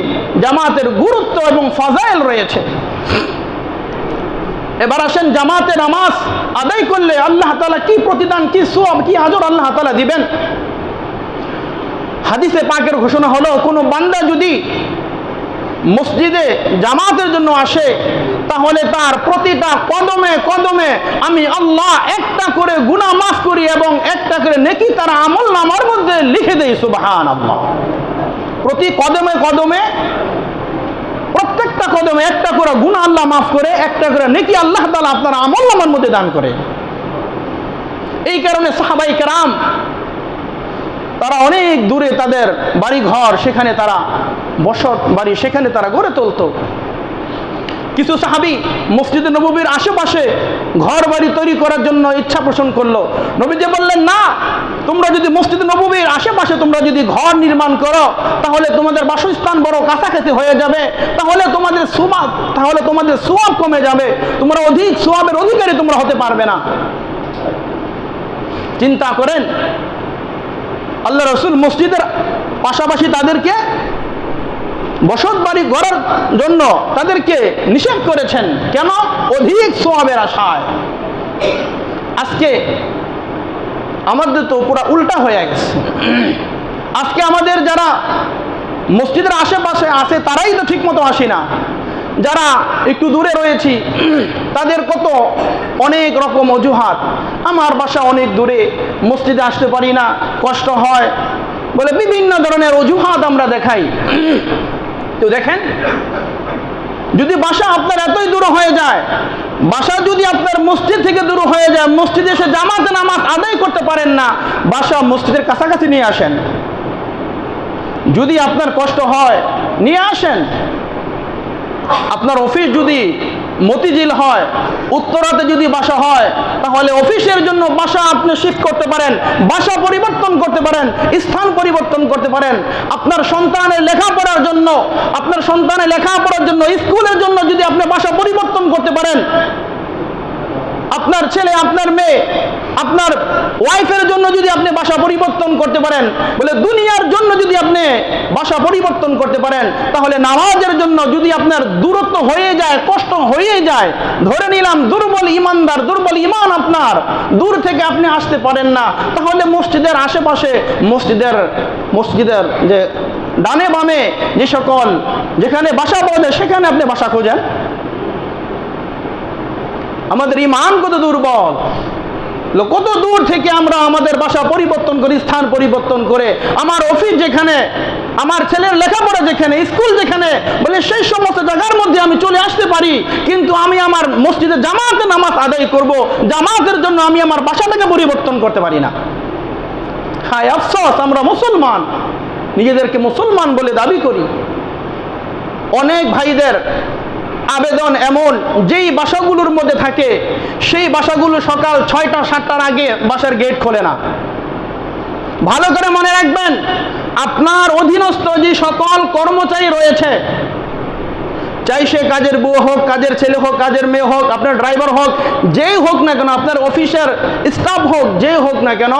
জামাতের গুরুত্ব এবং ফাজাইল রয়েছে। এবার আসেন, জামাতে নামাজ আদায় করলে আল্লাহ তাআলা কি প্রতিদান, কি সওয়াব, কি আজর আল্লাহ তাআলা দিবেন। হাদিসে পাকের ঘোষণা হলো, কোনো বান্দা যদি মসজিদে জামাতের জন্য আসে, তাহলে তার প্রতিটা কদমে কদমে আমি আল্লাহ একটা করে গুনাহ মাফ করি এবং একটা করে নেকি তার আমলনামার মধ্যে লিখে দেই। সুবহানাল্লাহ। প্রতি কদমে কদমে, প্রত্যেকটা কদমে একটা করে গুনাহ আল্লাহ মাফ করে, একটা করে নেকি আল্লাহ তাআলা আপনার আমলনামার মধ্যে দান করে। এই কারণে সাহাবায়ে কেরাম তারা অনেক দূরে তাদের বাড়ি ঘর, সেখানে তারা বসত বাড়ি, সেখানে তারা গড়ে তুলত। কিছু সাহাবী মসজিদে নববীর আশেপাশে ঘর বাড়ি তৈরি করার জন্য ইচ্ছা পোষণ করলো। নবীজি বললেন, না, তোমরা যদি মসজিদে নববীর আশেপাশে তোমরা যদি ঘর নির্মাণ করো, তাহলে তোমাদের বাসস্থান বড় কাছাকাছি হয়ে যাবে, তাহলে তোমাদের সওয়াব কমে যাবে, তোমরা অধিক সওয়াবের অধিকারী তোমরা হতে পারবে না। চিন্তা করেন, আল্লাহ রাসূল মসজিদের পাশাপাশি তাদেরকে বসত বাড়ি গড়ার জন্য তাদেরকে নিষেধ করেছেন। কেন? অধিক সওয়াবের আশায়। আজকে আমাদের তো পুরো উল্টা হয়ে গেছে। আজকে আমাদের যারা মসজিদের আশেপাশে আছে তারাই তো ঠিক মতো আসি না, যারা একটু দূরে রয়েছি তাদের কত অনেক রকম অজুহাত। আমার বাসা অনেক দূরে, মসজিদে আসতে পারি না, কষ্ট হয়, বলে বিভিন্ন ধরনের অজুহাত আমরা দেখাই। তো দেখেন, যদি বাসা আপনার এতই দূর হয়ে যায়, বাসা যদি আপনার মসজিদ থেকে দূর হয়ে যায়, মসজিদে এসে জামাতে নামাজ আদায় করতে পারেন না, বাসা মসজিদের কাছাকাছি নিয়ে আসেন। যদি আপনার কষ্ট হয় নিয়ে আসেন। আপনার অফিস যদি মতিঝিল হয়, উত্তরাতে যদি বাসা হয়, তাহলে অফিসের জন্য বাসা আপনি শিফট করতে পারেন, বাসা পরিবর্তন করতে পারেন, স্থান পরিবর্তন করতে পারেন। আপনার সন্তানের লেখাপড়ার জন্য, স্কুলের জন্য যদি আপনি বাসা পরিবর্তন করতে পারেন, আপনার ছেলে, আপনার মেয়ে, আপনার ওয়াইফের জন্য যদি আপনি বাসা পরিবর্তন করতে পারেন, বলে দুনিয়ার জন্য যদি আপনি বাসা পরিবর্তন করতে পারেন, তাহলে নামাজের জন্য যদি আপনার দূরত্ব হয়ে যায়, কষ্ট হয়ে যায়, ধরে নিলাম দুর্বল ইমানদার, দুর্বল ইমান আপনার, দূর থেকে আপনি আসতে পারেন না, তাহলে মসজিদের আশেপাশে, মসজিদের যে ডানে বামে যে সকল যেখানে বাসা পাওয়া যায় সেখানে আপনি বাসা খোঁজেন। আমাদের ইমান কত দুর্বল। কত দূর থেকে আমরা আমাদের বাসা পরিবর্তন করি, স্থান পরিবর্তন করে, আমার অফিস যেখানে, আমার ছেলের লেখাপড়া যেখানে, স্কুল যেখানে, বলে সেই সমস্ত জায়গার মধ্যে আমি চলে আসতে পারি, কিন্তু আমি আমার মসজিদে জামাতে নামাজ আদায় করব, জামাতের জন্য আমি আমার বাসাটাকে পরিবর্তন করতে পারি না। হায় আফসোস, আমরা মুসলমান, নিজেদেরকে মুসলমান বলে দাবি করি। অনেক ভাইদের আবেদন এমন, যেই বাসাগুলোর মধ্যে থাকে সেই বাসাগুলো সকাল 6টা 7টার আগে বাসার গেট খোলে না। ভালো করে মনে রাখবেন, আপনার অধীনস্থ যে সকল কর্মচারী রয়েছে, চাই সে কাজের বউ হোক, কাজের ছেলে হোক, কাজের মেয়ে হোক, আপনার ড্রাইভার হোক, যেই হোক না কেন, আপনার অফিসের স্টাফ হোক, যেই হোক না কেন,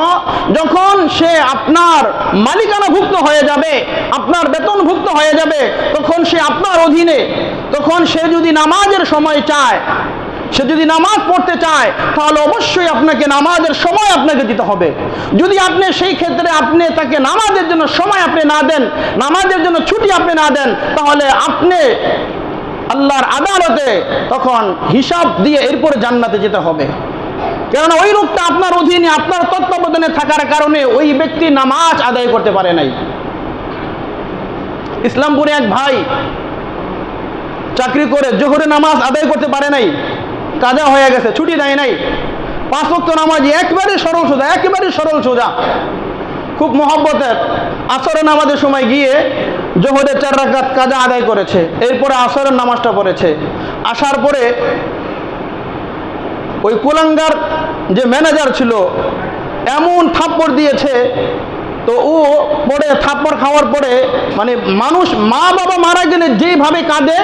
যখন সে আপনার মালিকানাভুক্ত হয়ে যাবে, আপনার বেতনভুক্ত হয়ে যাবে, তখন সে আপনার অধীনে, তখন সে যদি নামাজের সময় চায়, সে যদি নামাজ পড়তে চায়, তাহলে অবশ্যই আপনাকে নামাজের সময় আপনাকে দিতে হবে। যদি আপনি সেই ক্ষেত্রে আপনি তাকে নামাজের জন্য সময় আপনি না দেন, নামাজের জন্য ছুটি আপনি না দেন, তাহলে আপনি আল্লাহর আদালতে তখন হিসাব দিয়ে এরপরে জান্নাতে যেতে হবে। কেননা ওই লোকটা আপনার অধীনে, আপনার তত্ত্বাবধানে থাকার কারণে ওই ব্যক্তি নামাজ আদায় করতে পারে নাই। ইসলামপুরে এক ভাই চাকরি করে জোহরে নামাজ আদায় করতে পারে নাই, কাজা হয়ে গেছে, ছুটি দেয় নাই। 5 ওয়াক্ত নামাজি, একেবারে সরল সোজা, একেবারে সরল সোজা, খুব মহব্বতের। আসরের নামাজের সময় গিয়ে জোহরের 4 রাকাত কাজা আদায় করেছে, এরপরে আসরের নামাজটা পড়েছে। আসার পরে ওই কুলাঙ্গার যে ম্যানেজার ছিল এমন থাপ্পড় দিয়েছে, তো ও পরে থাপ্পড় খাওয়ার পরে, মানে মানুষ মা বাবা মারা গেলে যেভাবে কাঁদে,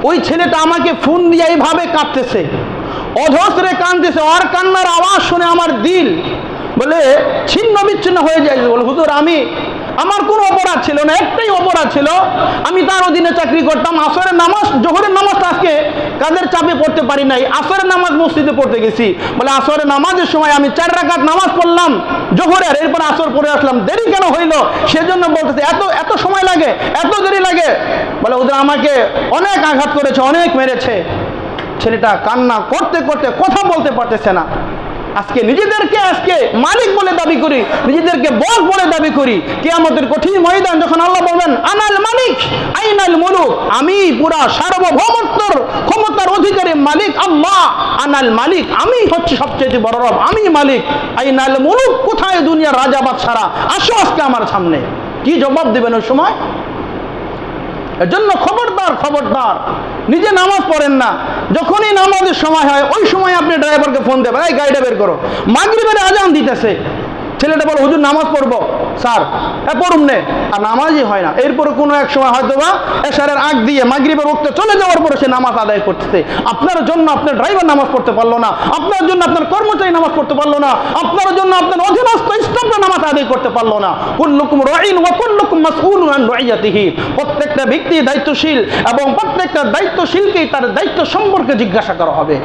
ওই ছেলেটা আমাকে ফোন দিয়ে এইভাবে কাঁদতেছে, অধস্রে কাঁদতেছে। ওর কান্নার আওয়াজ শুনে আমার দিল বলে ছিন্ন বিচ্ছিন্ন হয়ে যায়। বলে হুজুর, আমার কোনো অপরাধ ছিল না, একটাই অপরাধ ছিল, আমি তার অধীনে চাকরি করতাম। আসরের নামাজ, জোহরের নামাজটা আজকে কাজের চাপে পড়তে পারি নাই, আসরের নামাজ মসজিদে পড়তে গেছি। বলে আসরের নামাজের সময় আমি 4 রাকাত নামাজ পড়লাম জোহরের, এরপর আসর পড়ে আসলাম, দেরি কেন হইল সেজন্য বলতেছে, এত সময় লাগে, এত দেরি লাগে। বলে হুজুর, আমাকে অনেক আঘাত করেছে, অনেক মেরেছে। ছেলেটা কান্না করতে করতে কথা বলতে পারতেছে না। আজকে নিজেদেরকে মালিক বলে দাবি করি, নিজেদেরকে বস বলে দাবি করি। কিয়ামতের কঠিন ময়দান যখন আল্লাহ বলবেন আনাল মালিক আইনাল মুলুক, আমি পুরা সার্বভৌমত্বর ক্ষমতার অধিকারী মালিক আল্লাহ, আনাল মালিক, আমি হচ্ছে সবচেয়ে বড় রব, আমি মালিক, আইনাল মুলুক, কোথায় দুনিয়ার রাজা বাদশারা, আসো আজকে আমার সামনে। কি জবাব দেবেন ওই সময়? এজন্য খবরদার, খবরদার, নিজে নামাজ পড়েন না। যখনই নামাজের সময় হয় ওই সময় আপনি ড্রাইভারকে ফোন দেবেন, এই গাড়িটা বের করো, মাগরিবের আজান দিতেছে, ছেলেটা বলে হুজুর নামাজ পড়বো, স্যার পড়ুন নে, আর নামাজই হয় না। এরপরে কোনো এক সময় হয়তো বা এশারের আগ দিয়ে মাগরিবের ওয়াক্তে চলে যাওয়ার পরে সে নামাজ আদায় করতেছে। আপনার জন্য আপনার ড্রাইভার নামাজ পড়তে পারলো না, আপনার জন্য আপনার কর্মচারী নামাজ পড়তে পারলো না, আপনার জন্য আপনার অধীনস্থ স্টাফরা নামাজ আদায় করতে পারলো না। কুল্লুকুম রাঈন ওয়া কুল্লুকুম মাসউলুন আন রাইয়াতিহি, প্রত্যেকটা ব্যক্তি দায়িত্বশীল এবং প্রত্যেকটা দায়িত্বশীলকেই তার দায়িত্ব সম্পর্কে জিজ্ঞাসা করা হবে।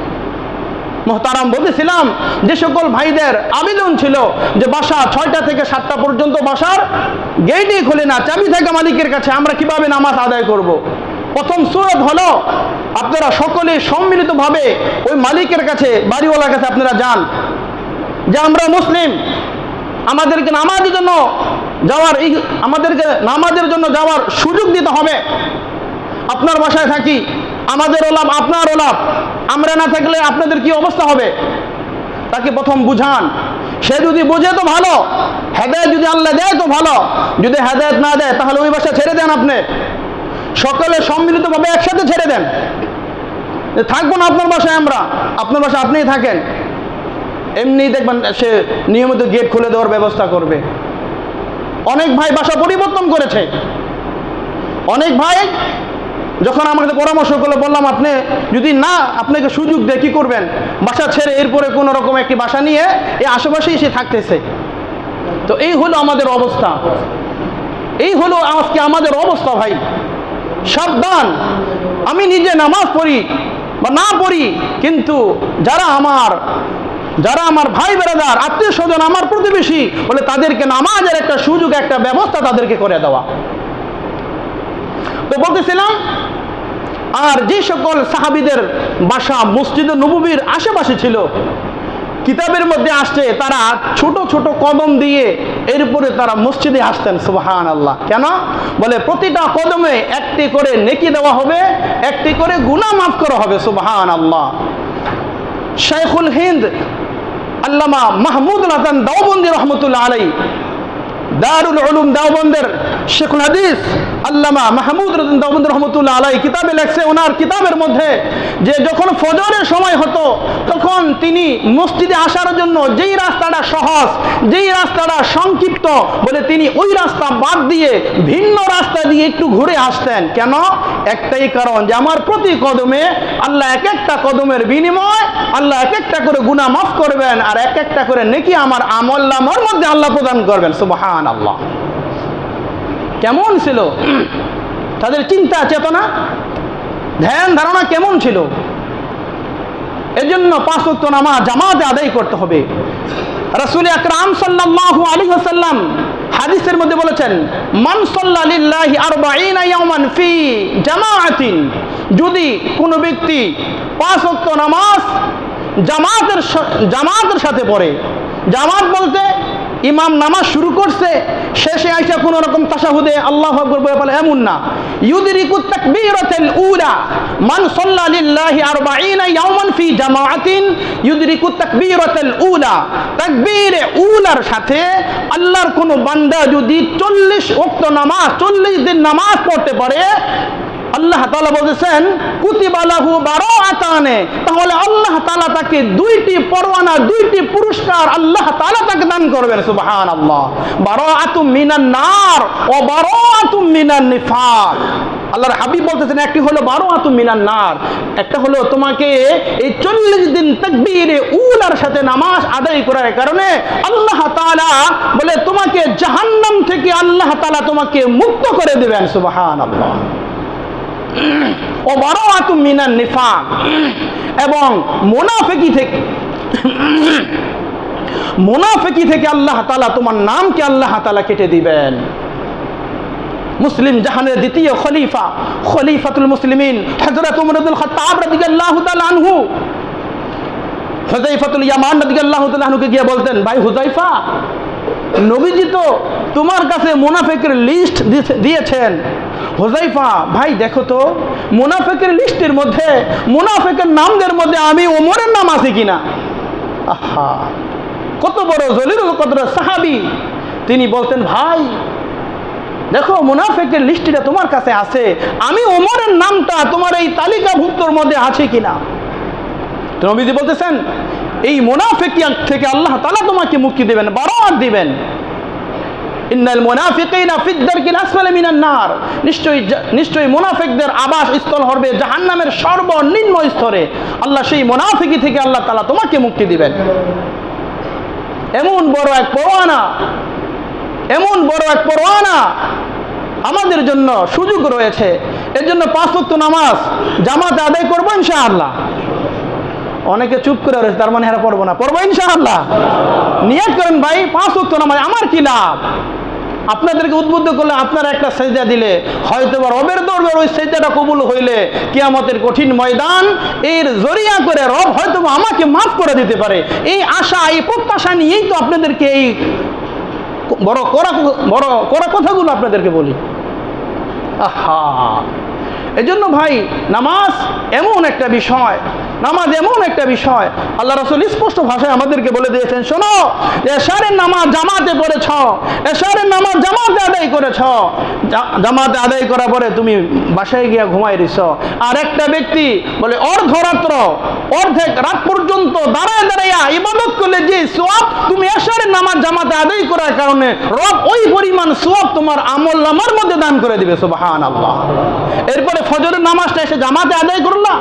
মোহতারাম, বলতেছিলাম যে সকল ভাইদের আবেদন ছিল যে বাসা 6টা থেকে 7টা পর্যন্ত বাসার গেটই খুলে না, চাবি থাকে মালিকের কাছে, আমরা কিভাবে নামাজ আদায় করব। প্রথম সূরত হলো আপনারা সকলে সম্মিলিতভাবে ওই মালিকের কাছে, বাড়িওয়ালার কাছে আপনারা যান যে আমরা মুসলিম, আমাদেরকে নামাজের জন্য যাওয়ার সুযোগ দিতে হবে। আপনার বাসায় থাকি, আমাদের ওলাপ, আপনার ওলাপ, আমরা না থাকলে আপনাদের কি অবস্থা হবে? তাকে প্রথম বুঝান। সে যদি বোঝে তো ভালো, হেদায়েত যদি আল্লাহ দেয় তো ভালো, যদি হেদায়েত না দেয় তাহলে ওই বাসা ছেড়ে দেন। আপনি সকলে সম্মিলিতভাবে একসাথে ছেড়ে দেন, থাকবো না আপনার বাসায় আমরা, আপনার বাসায় আপনিই থাকেন। এমনি দেখবেন সে নিয়মিত গেট খুলে দেওয়ার ব্যবস্থা করবে। অনেক ভাই বাসা পরিবর্তন করেছে। অনেক ভাই যখন আমাকে পরামর্শ করলো, বললাম আপনি যদি না আপনাকে সুযোগ দিয়ে কি করবেন, বাসা ছেড়ে এরপরে কোনো রকম একটি বাসা নিয়ে এই আশেপাশেই সে থাকতেছে। তো এই হলো আমাদের অবস্থা, এই হলো আজকে আমাদের অবস্থা। ভাই সাবধান, আমি নিজে নামাজ পড়ি বা না পড়ি, কিন্তু যারা আমার ভাই বেরাদার, আত্মীয় স্বজন, আমার প্রতিবেশী, বলে তাদেরকে নামাজের একটা সুযোগ, একটা ব্যবস্থা তাদেরকে করে দেওয়া। তো বলতেছিলাম, আর যে সকল সাহাবীদের বাসা মসজিদে নববীর আশেপাশে ছিল, কিতাবের মধ্যে আসছে তারা ছোট ছোট কদম দিয়ে এরপরে তারা মসজিদে আসতেন। সুবহানাল্লাহ। কেন? বলে প্রতিটা কদমে একটি করে নেকি দেওয়া হবে, একটি করে গুনাহ মাফ করা হবে। সুবহানাল্লাহ। শাইখুল হিন্দ আল্লামা মাহমুদুল হাসান দেওবন্দি রহমতুল্লাহ আলাইহি, দারুল উলুম দেওবন্দের শেখুল হাদিস আল্লামা মাহমুদ দেওবন্দি রহমতুল্লাহ আলাইহি কিতাবে লেখছে, ওনার কিতাবের মধ্যে, যে যখন ফজরের সময় হতো তখন তিনি মসজিদে আসার জন্য যেই রাস্তাটা সহজ, যেই রাস্তাটা সংক্ষিপ্ত, বলে তিনি ওই রাস্তা বাদ দিয়ে ভিন্ন রাস্তা দিয়ে একটু ঘুরে আসতেন। কেন? একটাই কারণ, যে আমার প্রতি কদমে আল্লাহ এক একটা কদমের বিনিময় আল্লাহ এক একটা করে গুনাহ মাফ করবেন, আর এক একটা করে নেকি আমার আমলনামার মধ্যে আল্লাহ প্রদান করবেন। সুবহানাল্লাহ। কেমন ছিল তাদের চিন্তা চেতনা, ধ্যান ধারণা কেমন ছিল? এজন্য 5 ওয়াক্ত নামাজ জামাতে আদায় করতে হবে। রাসূল আকরাম সাল্লাল্লাহু আলাইহি ওয়াসাল্লাম হাদিসের মধ্যে বলেছেন, মান সাল্লা লিল্লাহি 40 ইয়াওমান ফি জামাআতিন, যদি কোনো ব্যক্তি 5 ওয়াক্ত নামাজ জামাতের সাথে পড়ে, জামাত বলতে ইমাম নামাজ শুরু করছে, শেষে আইসা কোন রকম তাশাহুদে আল্লাহু আকবার বলে এমন না, ইউদরিকুত তাকবীরাতুল উলা, মান সাল্লা লিল্লাহি 40 ইয়াওমান ফি জামাআতিন ইউদরিকুত তাকবীরাতুল উলা, তাকবীরে উলার সাথে আল্লাহর কোন বান্দা যদি 40 ওয়াক্ত নামাজ 40 দিন নামাজ পড়তে পারে, আল্লাহ তাআলা বলেছেন কুতিবা লাহু বারাআতানে, তাহলে আল্লাহ তাআলা তাকে 2টি পরওয়ানা, 2টি পুরস্কার আল্লাহ তাআলা তাকে দান করবেন। সুবহানাল্লাহ। বারাআতুম মিনান নার ওয়া বারাআতুম মিনান নিফাক। আল্লাহর হাবিব বলতেছেন, একটি হলো বারাআতুম মিনান নার, একটা হলো তোমাকে এই 40 দিন তাকবীরে উলার সাথে নামাজ আদায় করার কারণে আল্লাহ তাআলা বলে তোমাকে জাহান্নাম থেকে আল্লাহ তাআলা তোমাকে মুক্ত করে দিবেন। সুবহানাল্লাহ। ও বারাআতুম মিনান নিফাক, এবং মুনাফিকি থেকে আল্লাহ তাআলা তোমার নামকে আল্লাহ তাআলা কেটে দিবেন। মুসলিম জাহানের দ্বিতীয় খলিফা, খলিফাতুল মুসলিমিন হযরত ওমর ইবনুল খাত্তাব রাদিয়াল্লাহু তাআলা আনহু, হুযায়ফাতুল ইয়ামান রাদিয়াল্লাহু তাআলা আনহুকে গিয়ে বলতেন, ভাই হুযায়ফা, নবীজি তো তোমার কাছে মুনাফিকের লিস্ট দিয়েছেন। হুযায়ফা, ভাই দেখো তো মুনাফিকের লিস্টের মধ্যে, মুনাফিকের নামদের মধ্যে আমি ওমরের নাম আছে কিনা। আহা, কত বড় জলিলুল কদর সাহাবী। তিনি বলতেন, ভাই দেখো মুনাফিকের লিস্টটা তোমার কাছে আছে, আমি ওমরের নামটা তোমার এই তালিকাভুক্তর মধ্যে আছে কিনা। তো নবীজি বলতেছেন, এই মুনাফিক থেকে আল্লাহ তাআলা তোমাকে মুক্তি দিবেন, বারাত দিবেন। ইন্নাল মুনাফিকিনা ফিদ দারকিল আসফালি মিনান নার, নিশ্চয়ই মুনাফিকদের আবাস স্থল হবে জাহান্নামের সর্বনিম্ন স্তরে। আল্লাহ সেই মুনাফিকি থেকে আল্লাহ তাআলা তোমাকে মুক্তি দিবেন। এমন বড় এক পরওয়ানা, এমন বড় এক পরওয়ানা আমাদের জন্য সুযোগ রয়েছে। এর জন্য 5 ওয়াক্ত নামাজ জামাতে আদায় করবো ইনশাআল্লাহ। অনেকে চুপ করে রয়েছে, তার মানে এরা পড়বো না, পড়বো ইনশাআল্লাহ। নিয়ত করেন ভাই, 5 ওয়াক্ত নামাজ আমার কি লাভ? আপনাদেরকে উদ্বুদ্ধ করলে, আপনারা একটা সেজদা দিলে হয়তো রবের দরবারে ওই সেজদাটা কবুল হইলে কিয়ামতের কঠিন ময়দান এর জরিয়া করে রব হয়তো আমাকে মাফ করে দিতে পারে। এই আশা, এই প্রত্যাশা নিয়েই তো আপনাদেরকে এই বড় কড়া কথাগুলো আপনাদেরকে বলি। আহা, এজন্য ভাই নামাজ এমন একটা বিষয়, নামাজ এমন একটা বিষয়, আল্লাহ রাসূল স্পষ্ট ভাষায় আমাদেরকে বলে দিয়েছেন, শোনো, এশারের নামাজ জামাতে পড়েছ, এশারের নামাজ জামাতে আদায় করেছ, জামাতে আদায় করার পরে তুমি বাসায় গিয়া ঘুমাই দিছ, আর একটা ব্যক্তি বলে অর্ধরাত্র, অর্ধেক রাত পর্যন্ত দাঁড়ায় দাঁড়াইয়া ইবাদত করলে যে সওয়াব তুমি এশারের নামাজ জামাতে আদায় করার কারণে রব ওই পরিমাণ সওয়াব তোমার আমলনামার মধ্যে দান করে দিবে। সুবহানাল্লাহ। এরপরে ফজরের নামাজটা এসে জামাতে আদায় করলা,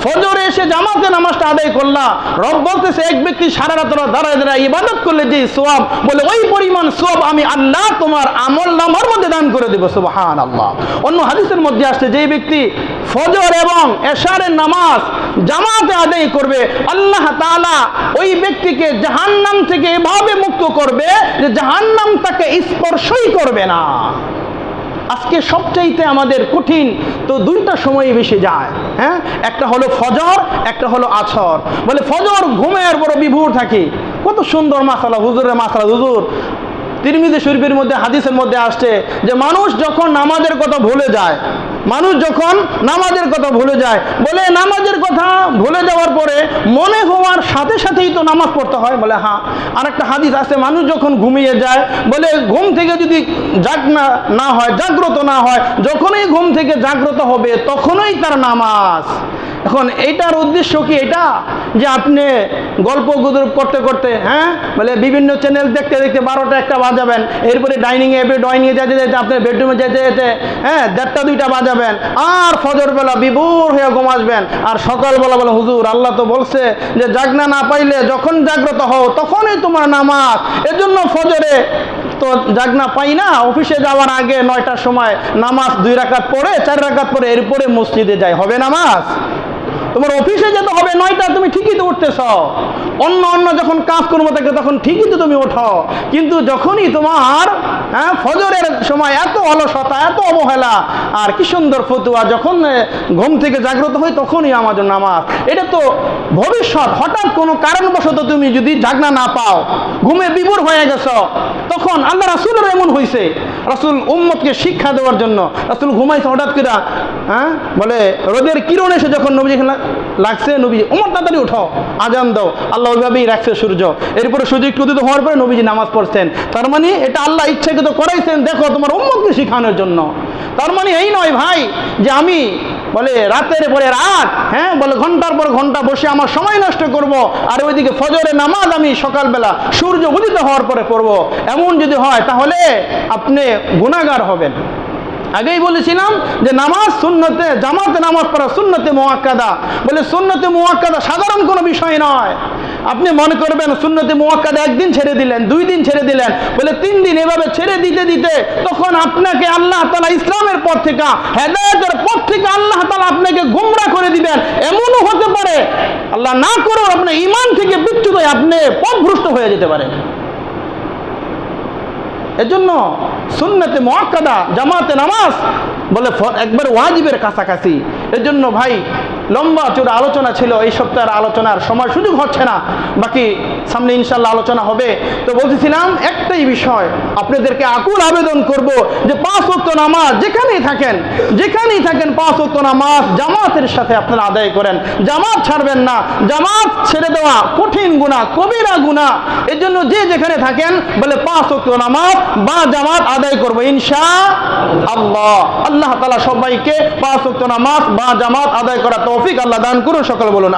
ফজরে এসে জামাতে নামাজটা আদায় করলা, রব বলতেছে এক ব্যক্তি সারা রাত দাঁড়ায় দাঁড়ায় ইবাদত করলে যে সওয়াব, বলে ওই পরিমাণ সওয়াব আমি আল্লাহ তোমার আমলনামার মধ্যে দান করে দেব। সুবহানাল্লাহ। অন্য হাদিসের মধ্যে আসছে, যে ব্যক্তি ফজর এবং এশারের নামাজ জামাতে আদায় করবে, আল্লাহ তাআলা ওই ব্যক্তিকে জাহান্নাম থেকে এভাবে মুক্ত করবে যে জাহান্নাম তাকে স্পর্শই করবে না। আজকে সবচাইতে আমাদের কঠিন তো দুইটা সময় বেশি যায়, হ্যাঁ, একটা হলো ফজর, একটা হলো আসর। বলে ফজর ঘুমের বড় বিভোর থাকি, কত সুন্দর মাসালা, হুজুরের মাসালা। হুজুর তিরমিজি শরীফের মধ্যে হাদিসের মধ্যে আসছে যে মানুষ যখন নামাজের কথা ভুলে যায়, মানুষ যখন নামাজের কথা ভুলে যায়, বলে নামাজের কথা ভুলে যাওয়ার পরে মনে হওয়ার সাথে সাথেই তো নামাজ পড়তে হয়। বলে হ্যাঁ। আর একটা হাদিস আছে, মানুষ যখন ঘুমিয়ে যায়, বলে ঘুম থেকে যদি জাগ্রত না হয়, যখনই ঘুম থেকে জাগ্রত হবে তখনই তার নামাজ। এখন এইটার উদ্দেশ্য কি? এটা যে আপনি গল্প গুজব করতে করতে, হ্যাঁ, বলে বিভিন্ন চ্যানেল দেখতে দেখতে 12টা 1টা বাজাবেন, এরপরে ডাইনিংয়ে যেতে যেতে আপনার বেডরুমে যেতে যেতে, হ্যাঁ, 1:30 2টা বাজাবেন, আর ফজর বেলা বিভোর হয়ে ঘুম আসবেন। আর সকালবেলা বলে হুজুর আল্লাহ তো বলছে যে জাগনা না পাইলে যখন জাগ্রত হও তখনই তোমার নামাজ, এজন্য ফজরে তো জাগনা পাই না, অফিসে যাওয়ার আগে 9টার সময় নামাজ 2 রাকাত পড়ে 4 রাকাত পড়ে এরপরে মসজিদে যাই, হবে নামাজ? তোমার অফিসে যেতে হবে 9টা, তুমি ঠিকই তো উঠতেছ। অন্য যখন কাজ করবো থাকে তখন ঠিকই তো তুমি ওঠো, কিন্তু যখনই তোমার, হ্যাঁ, ফজরের সময় এত অলসতা, এত অবহেলা, আর কি সুন্দর ফতুয়া, যখন ঘুম থেকে জাগ্রত হয় তখনই আমার নামাজ। এটা তো ভবিষ্যৎ, হঠাৎ কোনো কারণবশত তুমি যদি জাগনা না পাও, ঘুমে বিভোর হয়ে গেছ, তখন আল্লাহ রাসূলের এমন হয়েছে, রাসূল উম্মতকে শিক্ষা দেওয়ার জন্য রাসূল ঘুমাইছে হঠাৎ করে, হ্যাঁ, বলে রোদের কিরণ এসে যখন নবী লাগছে, নবী ওমর তাড়াতাড়ি উঠো, আজান দাও। আল্লাহ ওইভাবেই রাখছে সূর্য, এরপরে সূর্য একটু উদিত হওয়ার পরে নবীজি নামাজ পড়ছেন। তার মানে এটা আল্লাহ ইচ্ছাকৃত করাইছেন, দেখো তোমার উম্মতকে শিখানোর জন্য। তার মানে এই নয় ভাই যে আমি বলে রাতের পরে রাত, হ্যাঁ, বলে ঘন্টার পর ঘন্টা বসে আমার সময় নষ্ট করব, আর ওইদিকে ফজরের নামাজ আমি সকালবেলা সূর্য উদিত হওয়ার পরে পড়ব। এমন যদি হয় তাহলে আপনি গুনাহগার হবেন। আগেই বলেছিলাম যে নামাজ সুন্নতে, জামাতে নামাজ পড়া সুন্নতে মুআক্কাদা। বলে সুন্নতে মুআক্কাদা সাধারণ কোনো বিষয় নয়। আপনি মনে করবেন সুন্নতে মুআক্কাদা 1 দিন ছেড়ে দিলেন, 2 দিন ছেড়ে দিলেন, বলে 3 দিন, এভাবে ছেড়ে দিতে দিতে তখন আপনাকে আল্লাহ তাআলা ইসলামের পথ থেকে, হেদায়েতের পথ থেকে আল্লাহ তাআলা আপনাকে গোমরা করে দিবেন। এমনও হতে পারে আল্লাহ না করেও আপনার ঈমান থেকে বিচ্যুত হয়ে আপনি পথভ্রষ্ট হয়ে যেতে পারেন। এজন্য সুন্নতে মুআক্কাদা, জামাতে নামাজ বলে একবার ওয়াজিবের কাছাকাছি। এজন্য ভাই লম্বা চূড়া আলোচনা ছিল, এই সপ্তাহের আলোচনার সময় সুযোগ হচ্ছে না, বাকি সামনে ইনশাল্লাহ আলোচনা হবে। তো বলতেছিলাম একটাই বিষয়, আপনাদেরকে আকুল আবেদন করব যে 5 ওয়াক্ত নামাজ যেখানেই থাকেন 5 ওয়াক্ত নামাজ জামাতের সাথে আপনারা আদায় করেন, জামাত ছাড়বেন না। জামাত ছেড়ে দেওয়া কঠিন গুনাহ, কবিরা গুনাহ। এর জন্য যে যেখানে থাকেন বলে 5 ওয়াক্ত নামাজ বা জামাত আদায় করব ইনশাআল্লাহ। আল্লাহ তাআলা সবাইকে 5 ওয়াক্ত নামাজ বা জামাত আদায় করা তৌফিক আল্লাহ দান করুন। সকলে বলুন